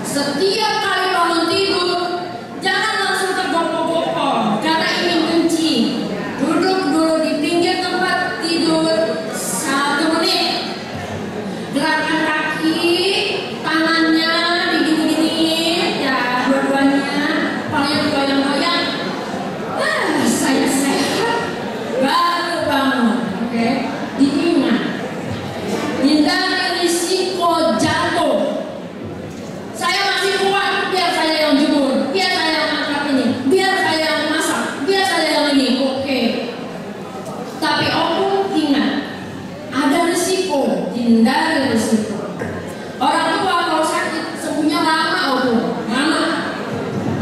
I: Setiap kali bangun tidur, jangan langsung tergopoh-gopoh karena ingin kencing. Duduk dulu di pinggir tempat tidur 1 menit. Gerakan kaki, tangannya digini-gini, ya dua-duanya, palanya goyang-goyang. Saya sehat, baru bangun. Oke, diingat. Hindari risiko jatuh. Saya masih kuat, biar saya yang jemur, biar saya yang angkat ini, biar saya yang masak, biar saya yang ini. Oke. Tapi opung ingat, ada risiko, hindari risiko. Orang tua kalau sakit sembuhnya lama opung, lama.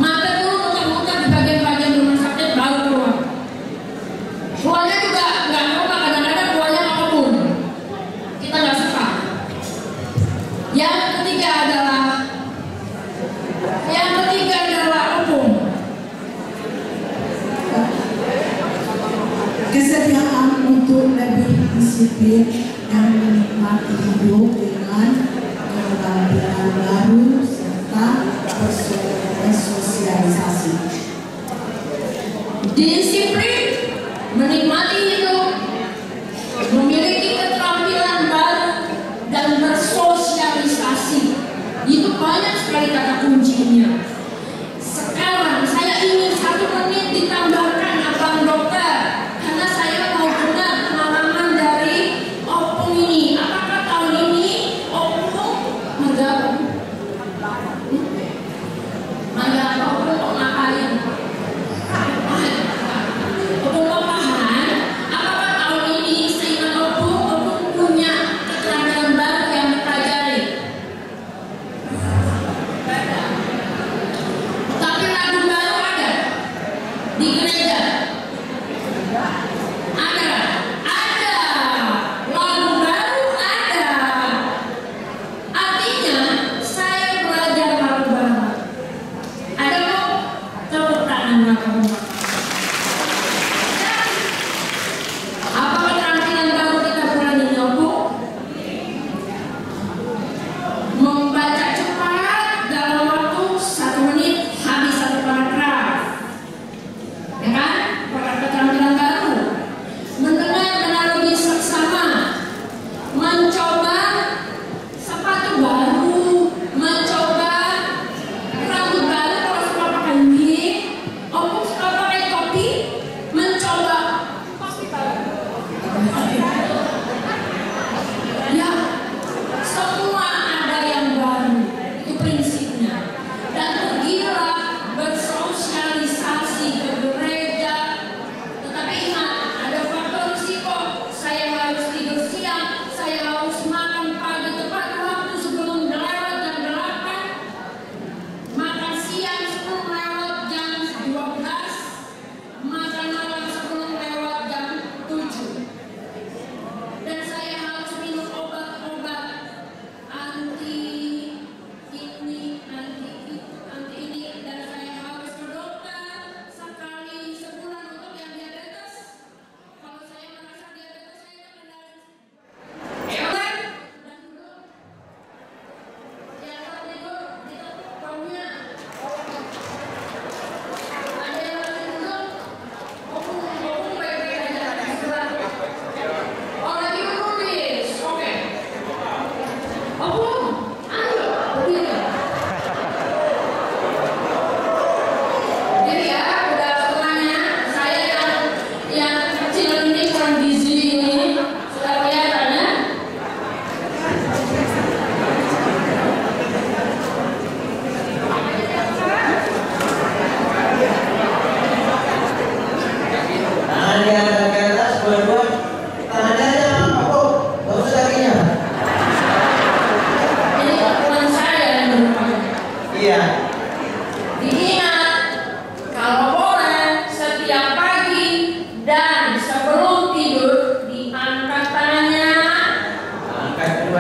I: Makan dulu muter-muter di bagian-bagian rumah sakit baru keluar. Keluarnya juga nggak apa, kadang-kadang keluarnya opung. Kita nggak suka. Yang ketiga adalah opung.
G: Kesediaan untuk lebih disiplin dan menikmati hidup dengan keterampilan baru serta bersosialisasi.
I: Disiplin, menikmati hidup, memiliki keterampilan baru, dan bersosialisasi. Itu banyak sekali kata kuncinya. Sekarang saya ingin 1 menit ditambahkan abang dokter, karena saya mau dengar pengalaman dari opung ini. Apakah tahun ini opung marga opung kok ngapain? Opung kok paham? Apakah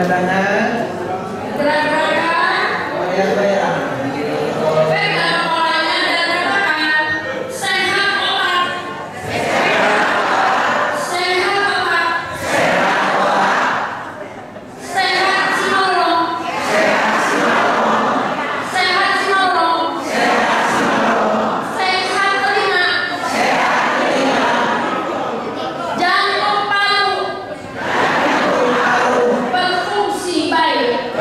H: Coba tangan.
I: Gerak-gerakan.
H: Goyang-goyang.
I: Pegang kepalanya dan katakan sehat otak. Sehat otak. Sehat sinolong. Sehat sinolong. Sehat telinga. Jantung paru. Berfungsi baik.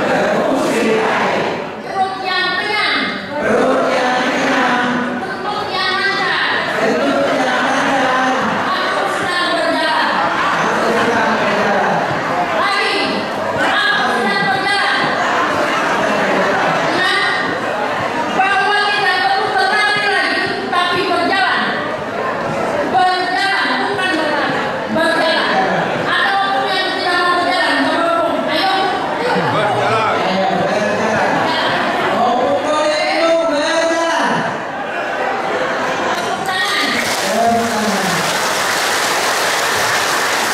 I: Perut yang kenyang. Perut yang lancar. Aku sedang berjalan. Lagi. Aku sedang berjalan. Ingat bahwa tidak perlu berlari lagi, tapi berjalan. Berjalan, bukan berlari. Berjalan. Ada orang yang tidak mau berjalan, berhubung. Ayo.
A: Berjalan.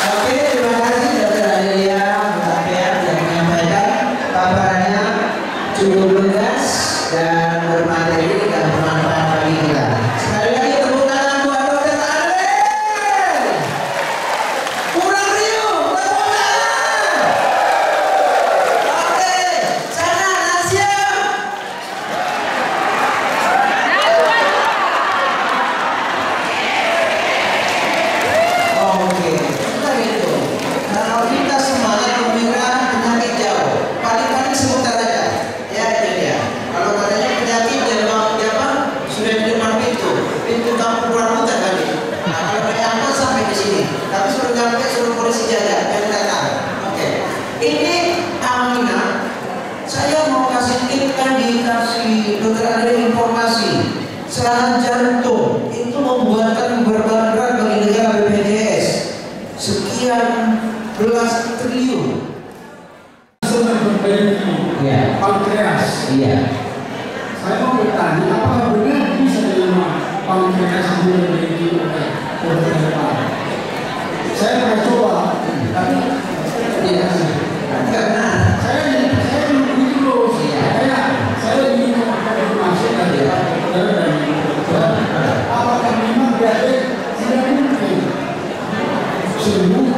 H: Oke, terima kasih Dr. Adelia Mutafia yang menyampaikan paparannya cukup lugas dan bermateri dan bermanfaat bagi kita. Sekali lagi tepuk tangan buat Dr. Adelia. Kurang riuh, tepuk tangan. Oke, sana Nasya. Oke, kita gitu. Kalau kita semangat memerah penyakit jauh, paling-paling sebentar aja. Ya itu dia. Kalau katanya penyakit di apa? Sudah di depan pintu kampung rambutan kali. Nah, kalau kayak angkot sampai di sini, tapi suruh nyampe suruh polisi jaga, jangan datang. Oke, ini Amina. Saya mau kasih tip tadi, kasih Dr. Adelia informasi. Serangan jantung itu membuatkan beban berat bagi negara BPJS sekian belas triliun.
J: Sudah berbaik
H: Iya.
J: pankreas.
H: Iya.
J: Saya mau bertanya, apakah benar bisa diterima pankreas itu memiliki beberapa? Saya pernah coba, tapi
H: Iya. Karena
J: saya belum begitu loh. Saya ingin informasi dari dokter dan apakah memang diabetes tidak mungkin sembuh,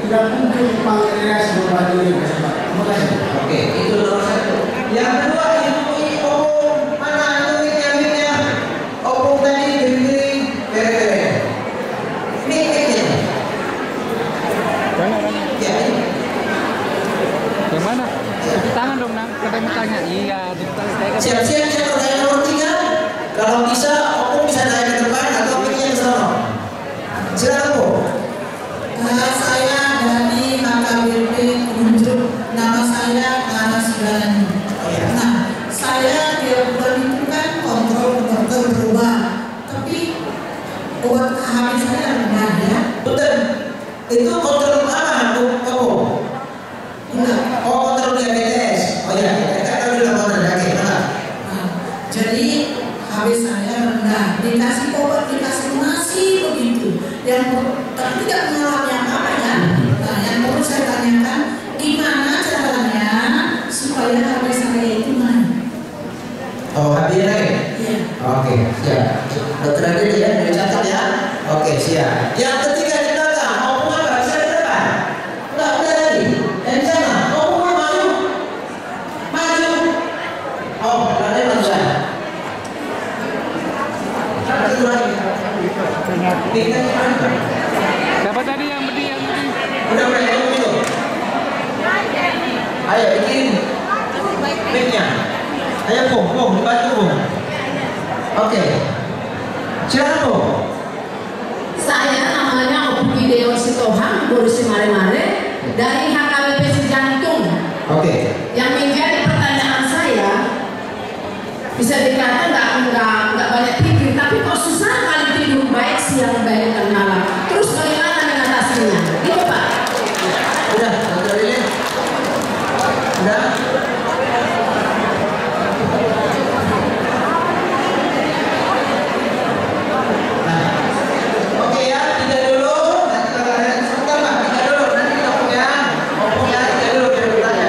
J: tidak mungkin pankreas berbagi dengan cepat. Terima kasih.
H: oke, itu nomor satu. Yang kedua, ini opung mana itu mic-nya? Opung tadi berdiri bere-bere. Ini mic-nya. Ya, ini.
K: Yang mana? Cuci tangan dong, Nang. Katanya mau tanya. Iya, cuci tangan. Saya kan
H: Siap-siap ya pertanyaan nomor 3. Kalau bisa, opung bisa naik ke depan atau mic-nya ke sana. Silakan, Bu.
G: Saya dari HKBP Unjuk, nama saya Clara Sigalani. Nah, saya tiap bulan itu kan kontrol dokter berubah, tapi obat hamil saya rendah ya.
H: Betul. Itu kontrol apa, Bu? Kamu?
G: Enggak.
H: Oh, kontrol diabetes. Oh ya, kita tahu dulu kontrol diabetes.
G: Nah, jadi habis saya rendah, dikasih obat, dikasih nasi begitu. Tapi tidak mengalami apa-apa ya. Nah, yang perlu saya tanyakan, gimana caranya supaya habis saya itu naik?
H: Oh, habis naik?
G: Iya.
H: Oke, siap. Dokter Adil ya, dicatat ya. Oke, siap. Yang ketiga di belakang, mau apa? Bisa di depan? Enggak, udah tadi. Dan di sana, mau maju? Maju. Oh, ada maju sana. Satu lagi.
K: Siapa tadi yang berdiri?
H: Udah yang itu. Ayo bikin mic-nya. Ayo Bung, dibantu Bung. Oke. Silakan Bung.
L: Saya namanya Opung Ideo Sitohang, Polisi Mare-Mare dari HKBP Sejantung.
H: Oke.
L: Yang menjadi pertanyaan saya, bisa dikatakan nggak banyak tidur, tapi kok susah kali tidur baik siang baik dan malam. Terus bagaimana mengatasinya? Gitu Pak.
H: Udah, dokter ini. Udah. Nah, oke ya, 3 dulu. Nanti kita sebentar Pak, 3 dulu. Nanti kita opung ya, 3 dulu biar bertanya.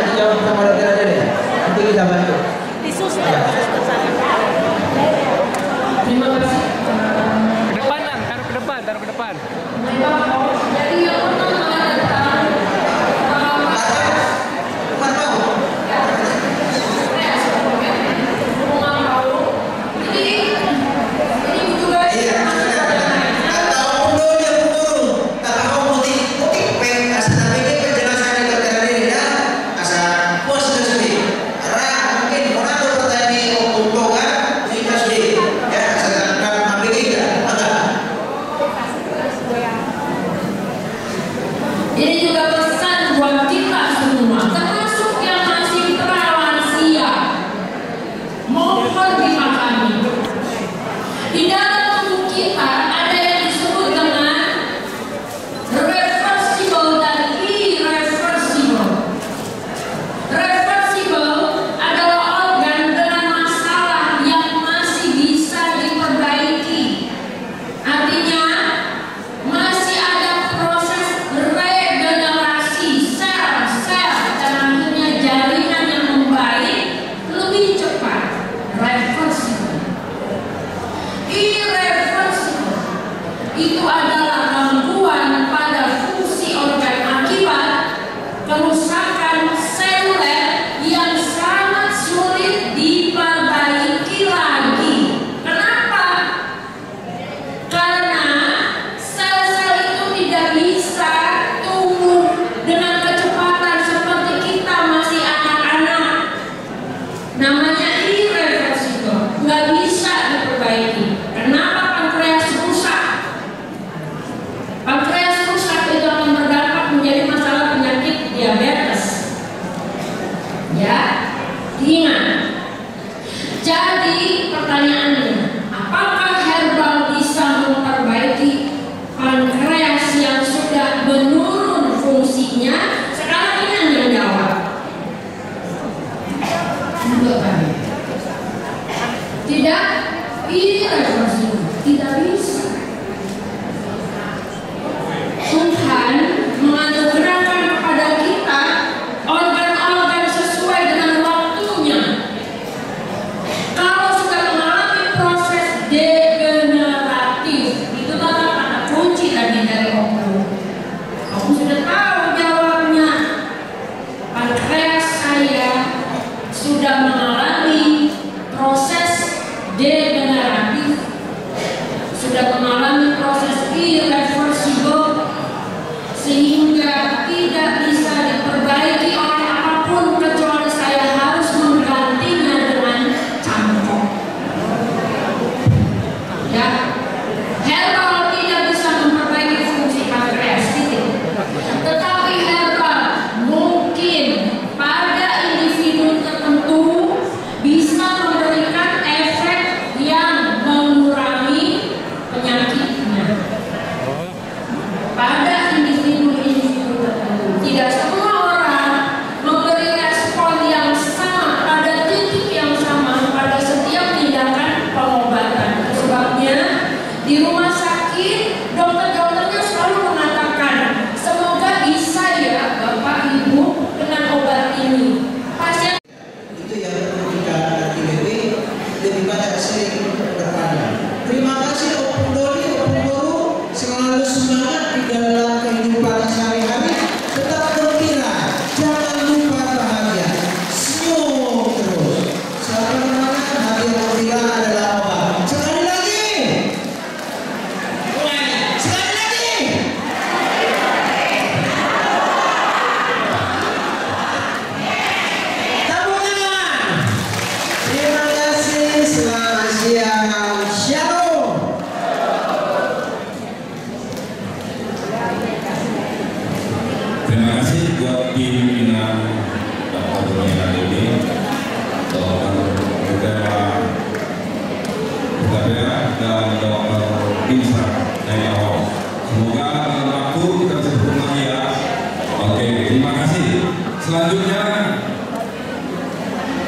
A: Selanjutnya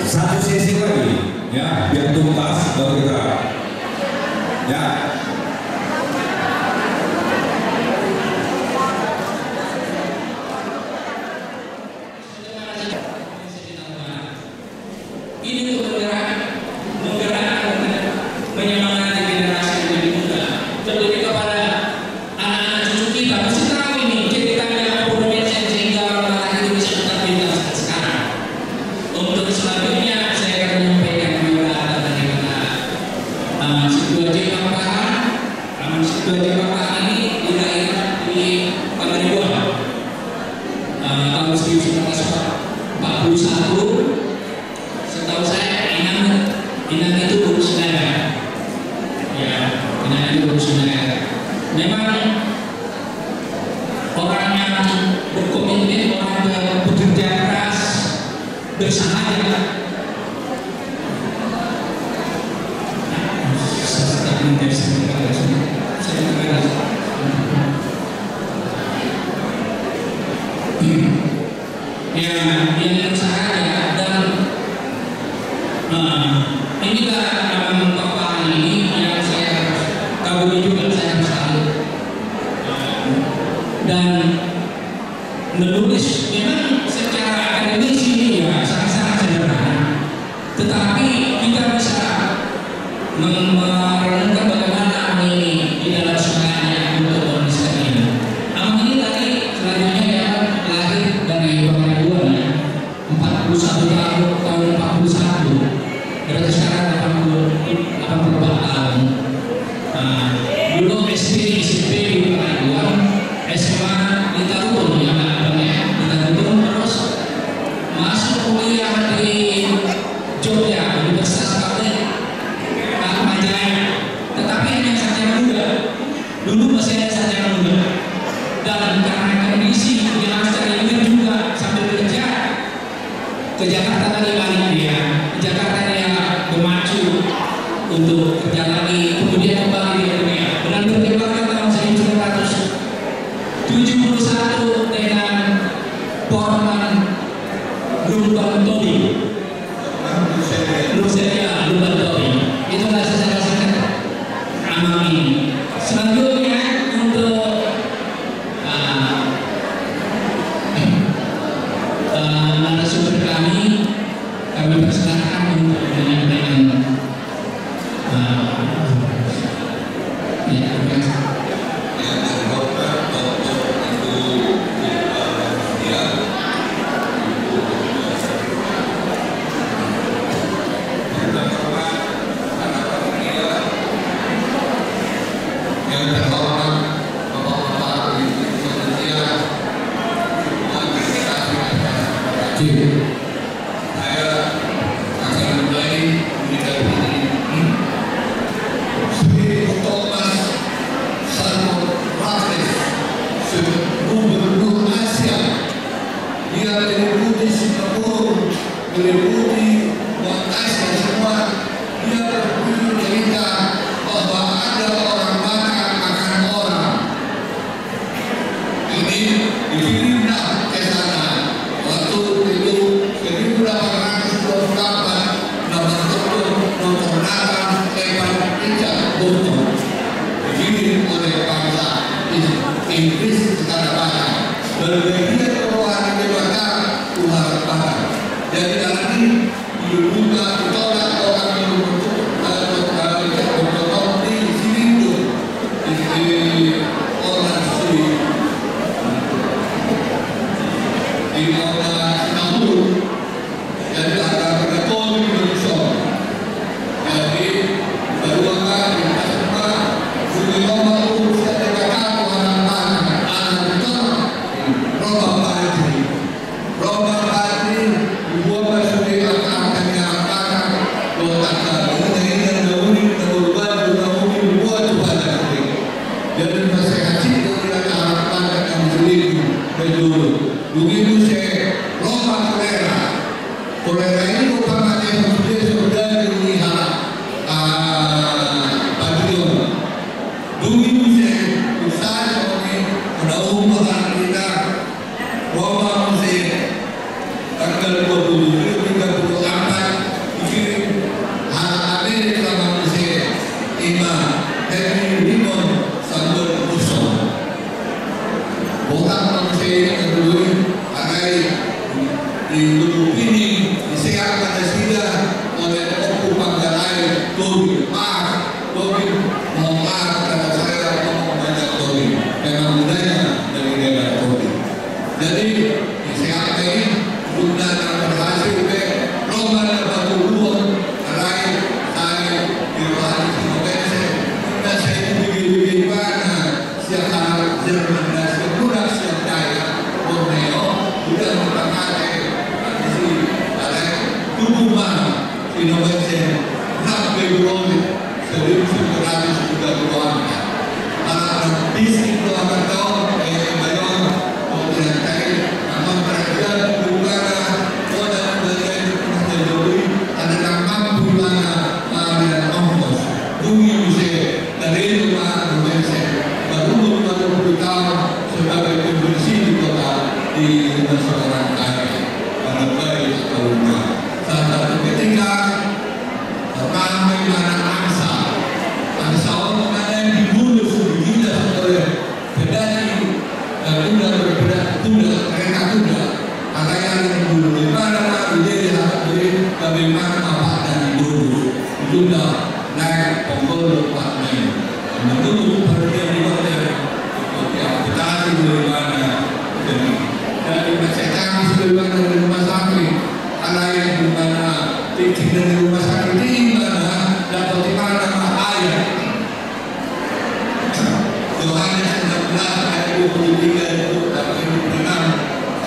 A: satu sesi lagi ya, biar tuntas baru kita ya.
E: Ini untuk menggerakkan menyemangati generasi lebih muda. Tentunya kepada anak-anak cucu kita mesti tahu ini ceritanya Indonesia sehingga orang itu bisa tetap pintar sekarang. Untuk selanjutnya saya akan menyampaikan juga bagaimana situasi Bapak ini dilahirkan di Pangaribuan tahun 1941. Setahu saya Inang itu urus negara, ya, Inang itu urus negara. Memang orang yang berkomitmen, orang yang bekerja keras, bersahaja. Yang bersahaja dan inilah memang Bapak ini yang saya kagumi juga, saya salut dan menulis memang secara akademis ini ya sangat-sangat sederhana, tetapi kita bisa merenungkan bagaimana ini di dalam semangatnya untuk menuliskan ini. Amal ini tadi selanjutnya ya lahir dari Pangaribuan ya, 41 tahun 41. Berarti sekarang 84 tahun. Dulu SD di SMP di Pangaribuan, SMA di Tarubun ya, di Tarubun, terus masuk kuliah di Jogja Universitas Katolik Majaya. Tetapi hanya sarjana muda. Dulu masih ada sarjana muda. Dan karena kondisi yang sarjana muda juga sambil kerja ke Jakarta tadi balik dia. Jakarta dia memacu untuk kerja lagi, kemudian kembali di dunia. Dan berkeluarga tahun 1971 dengan Portman Lumban Tobi. Lumban Tobi. Itulah saya rasakan amal ini. Selanjutnya untuk narasumber kami persilakan untuk menyampaikan
B: Roma Padri, dua
F: di tubuh ini disehat pada sida oleh Oku Panggalai Tobi Tobi mohon maaf karena saya ngomong banyak Tobi memang budaya dari daerah Tobi. Jadi disehat ini guna berhasil ke rombongan batu luar lain saya diwali semoga dan saya begini mana siapa Jerman dan sekurang siapa daya Borneo sudah memperbaiki kondisi oleh tubuh mana Indonesia nak bergolong seribu ratus juga bergolong bisnis itu akan tahu bayar kemudian tadi aman kerajaan berubah dan bagian menjadi ada nama bulan dan ongkos bumi bisa dari itu Indonesia baru 20 tahun sebagai pembersih di kota di masyarakat kaya pada baik atau rumah saat satu ketika ramai anak angsa orang mana yang dibunuh sebegini oleh pedani tunda mereka tunda ada yang dibunuh di mana jadi bagaimana apa dan dibunuh tunda naik pokok 4 Mei menurut perhatian di hotel kita dari mana dari masyarakat dari mana dari rumah sakit ada yang di mana titik dari rumah sakit di mana dapat di mana ayat Yohanes 16 ayat 23 itu dapat dipegang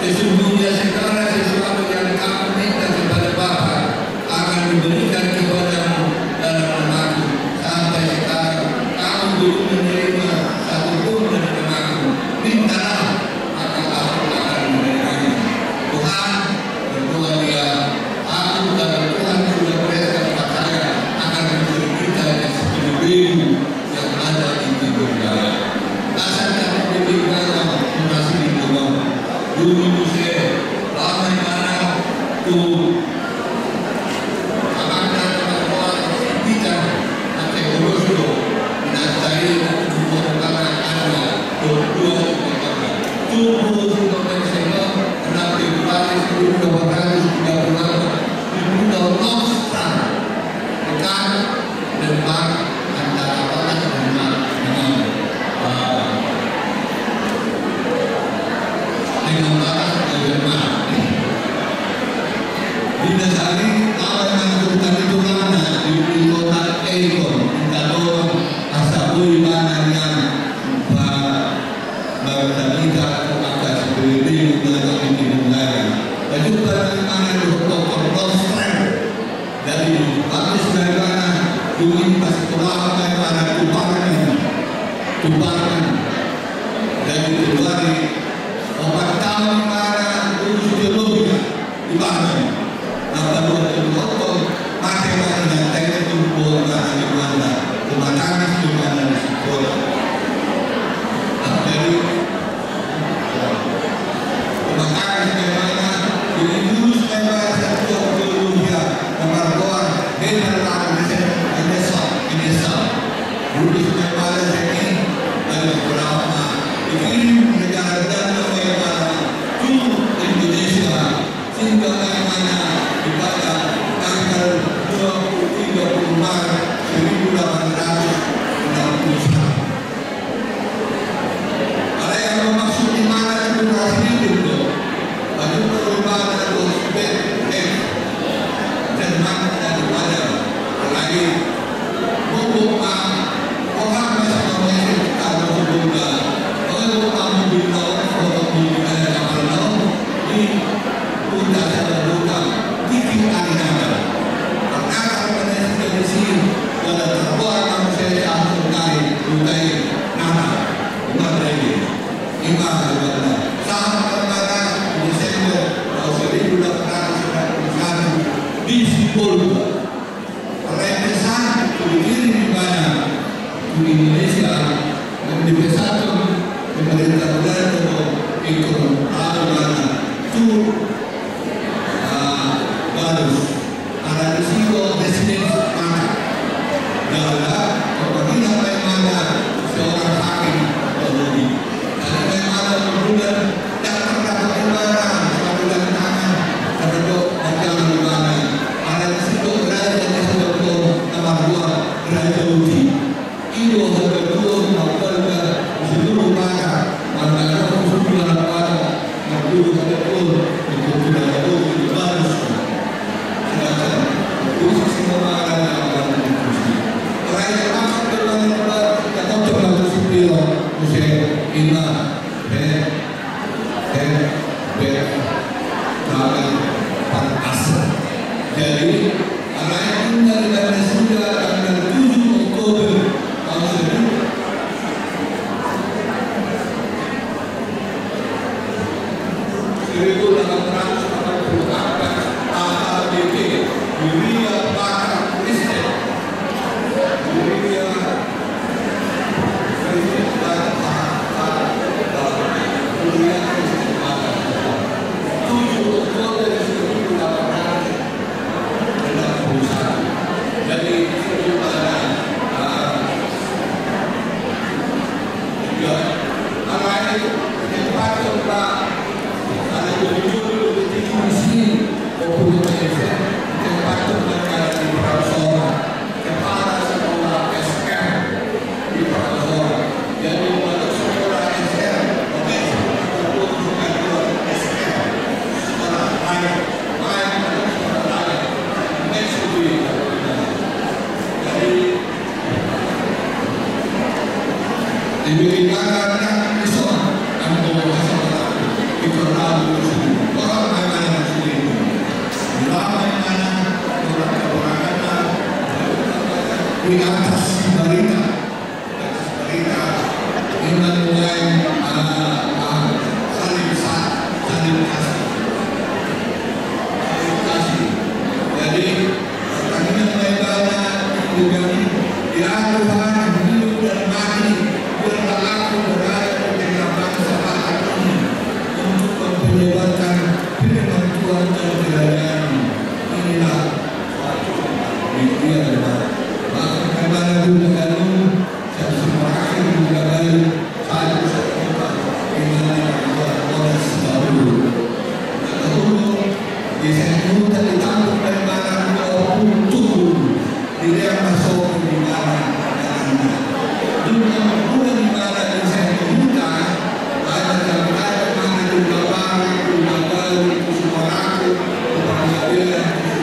F: sesungguhnya sekarang sesuatu yang kamu minta kepada Bapa akan diberikan kepadamu dalam namaku sampai sekarang kamu belum menerima satu pun dari namaku mintalah maka aku akan memberikannya. Tuhan berdoa dia aku dan Tuhan sudah berkata kepada saya akan memberi kita yang seperti yang ada di timur barat. Asal kamu beri dalam masih di bawah bumi Musa ramai mana tu akan datang orang kita nanti urus tu dan saya membuatkan ada dua tubuh Indonesia nanti balik sudah berkali sudah berlama sudah nonstop bukan depan antara orang dengan barat dan Jerman. Di dasari awal menentukan itu mana di kota Eikon atau asabui mana yang bangsa kita akan sebelum mengenai dimulai. Dan juga bagaimana dokter strength dari batis dari mana dunia masih telah bagaimana tubaran dari tubaran obat tahun mana urus biologi di mana apa buat dokter pakai mana yang saya tubuh mana di mana kemana di mana di sekolah jadi kemana di mana ini urus mana satu biologi nomor 2 general ini urus mana ini ada berapa ini negara dan Indonesia sehingga bagaimana dibaca tanggal 23 Maret 1861. Ada yang bermaksud di mana demokrasi itu bagi perubahan atau dan mana daripada lain hukum orang masih memiliki kalau juga kalau kamu bilang orang bilang sudah terbuka titik anda karena kalau pada di sini kalau terbuat manusia
B: sangat pantas. Jadi anak ini dari sudah tanggal 7 Oktober tahun ini AHBP Yuria Bakar Kristen Yuria di atas barita dengan mulai saling kasih. Jadi pertandingan lebarnya juga ya Tuhan hidup dan mati berlaku berada di tengah bangsa ini untuk memperlebarkan firman Tuhan dan kerajaan. Inilah dia adalah kepada dunia dan semua akhir juga baik satu sekolah dengan orang sebab di sana tadi tampuk dari mana untuk dia masuk di mana dunia bukan di mana di sana kita ada mana juga baru juga baru semua aku kepada orang dari membuat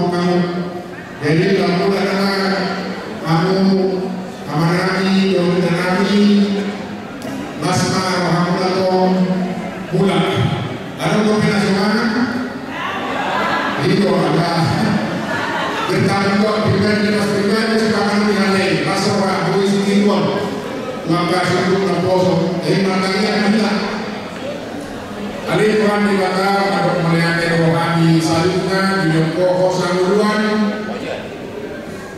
B: kemana
F: jadi kamu adalah kamu amanami dominami masma rahmatullah bulan ada kombinasi mana itu ada bertanggung pribadi sekarang dengan pasar buis timur maka sebelum naposo matangnya kita alih Tuhan dibakar atau melihatkan rohani salibnya di Joko Sanguluan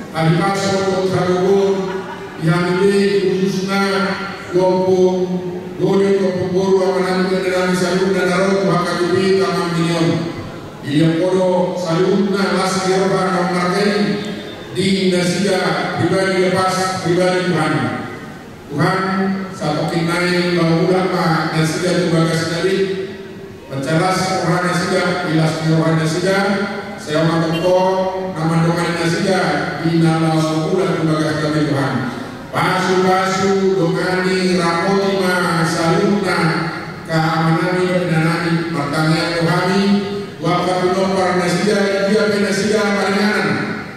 F: Alipaso Salubur yang ini khususnya Lompung Golek Kopogoro amanah dalam salib dan naruh maka lebih tamam milion di Joko salibnya las dirba kamarkai di Indonesia pribadi lepas pribadi Tuhan satu kinai lalu ulama Indonesia juga sekali pencelas orang Indonesia bilas orang Indonesia saya mengucapkan nama doa Indonesia bina lalu ulah lembaga kami Tuhan pasu dongani rapotima saluna keamanani pendanani pertanyaan Tuhani waktu nomor Indonesia dia Indonesia palinganan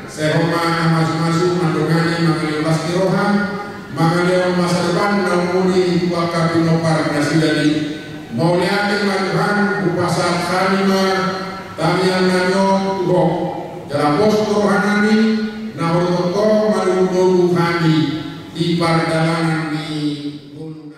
F: saya hormat masuk mandongani mengenai pasti rohan mengenai masa depan namun waktu nomor Indonesia di mau lihatin Tuhan upasal khalima tamian nanyo roh dalam posto hanani nahuroto malu kami di perjalanan di gunung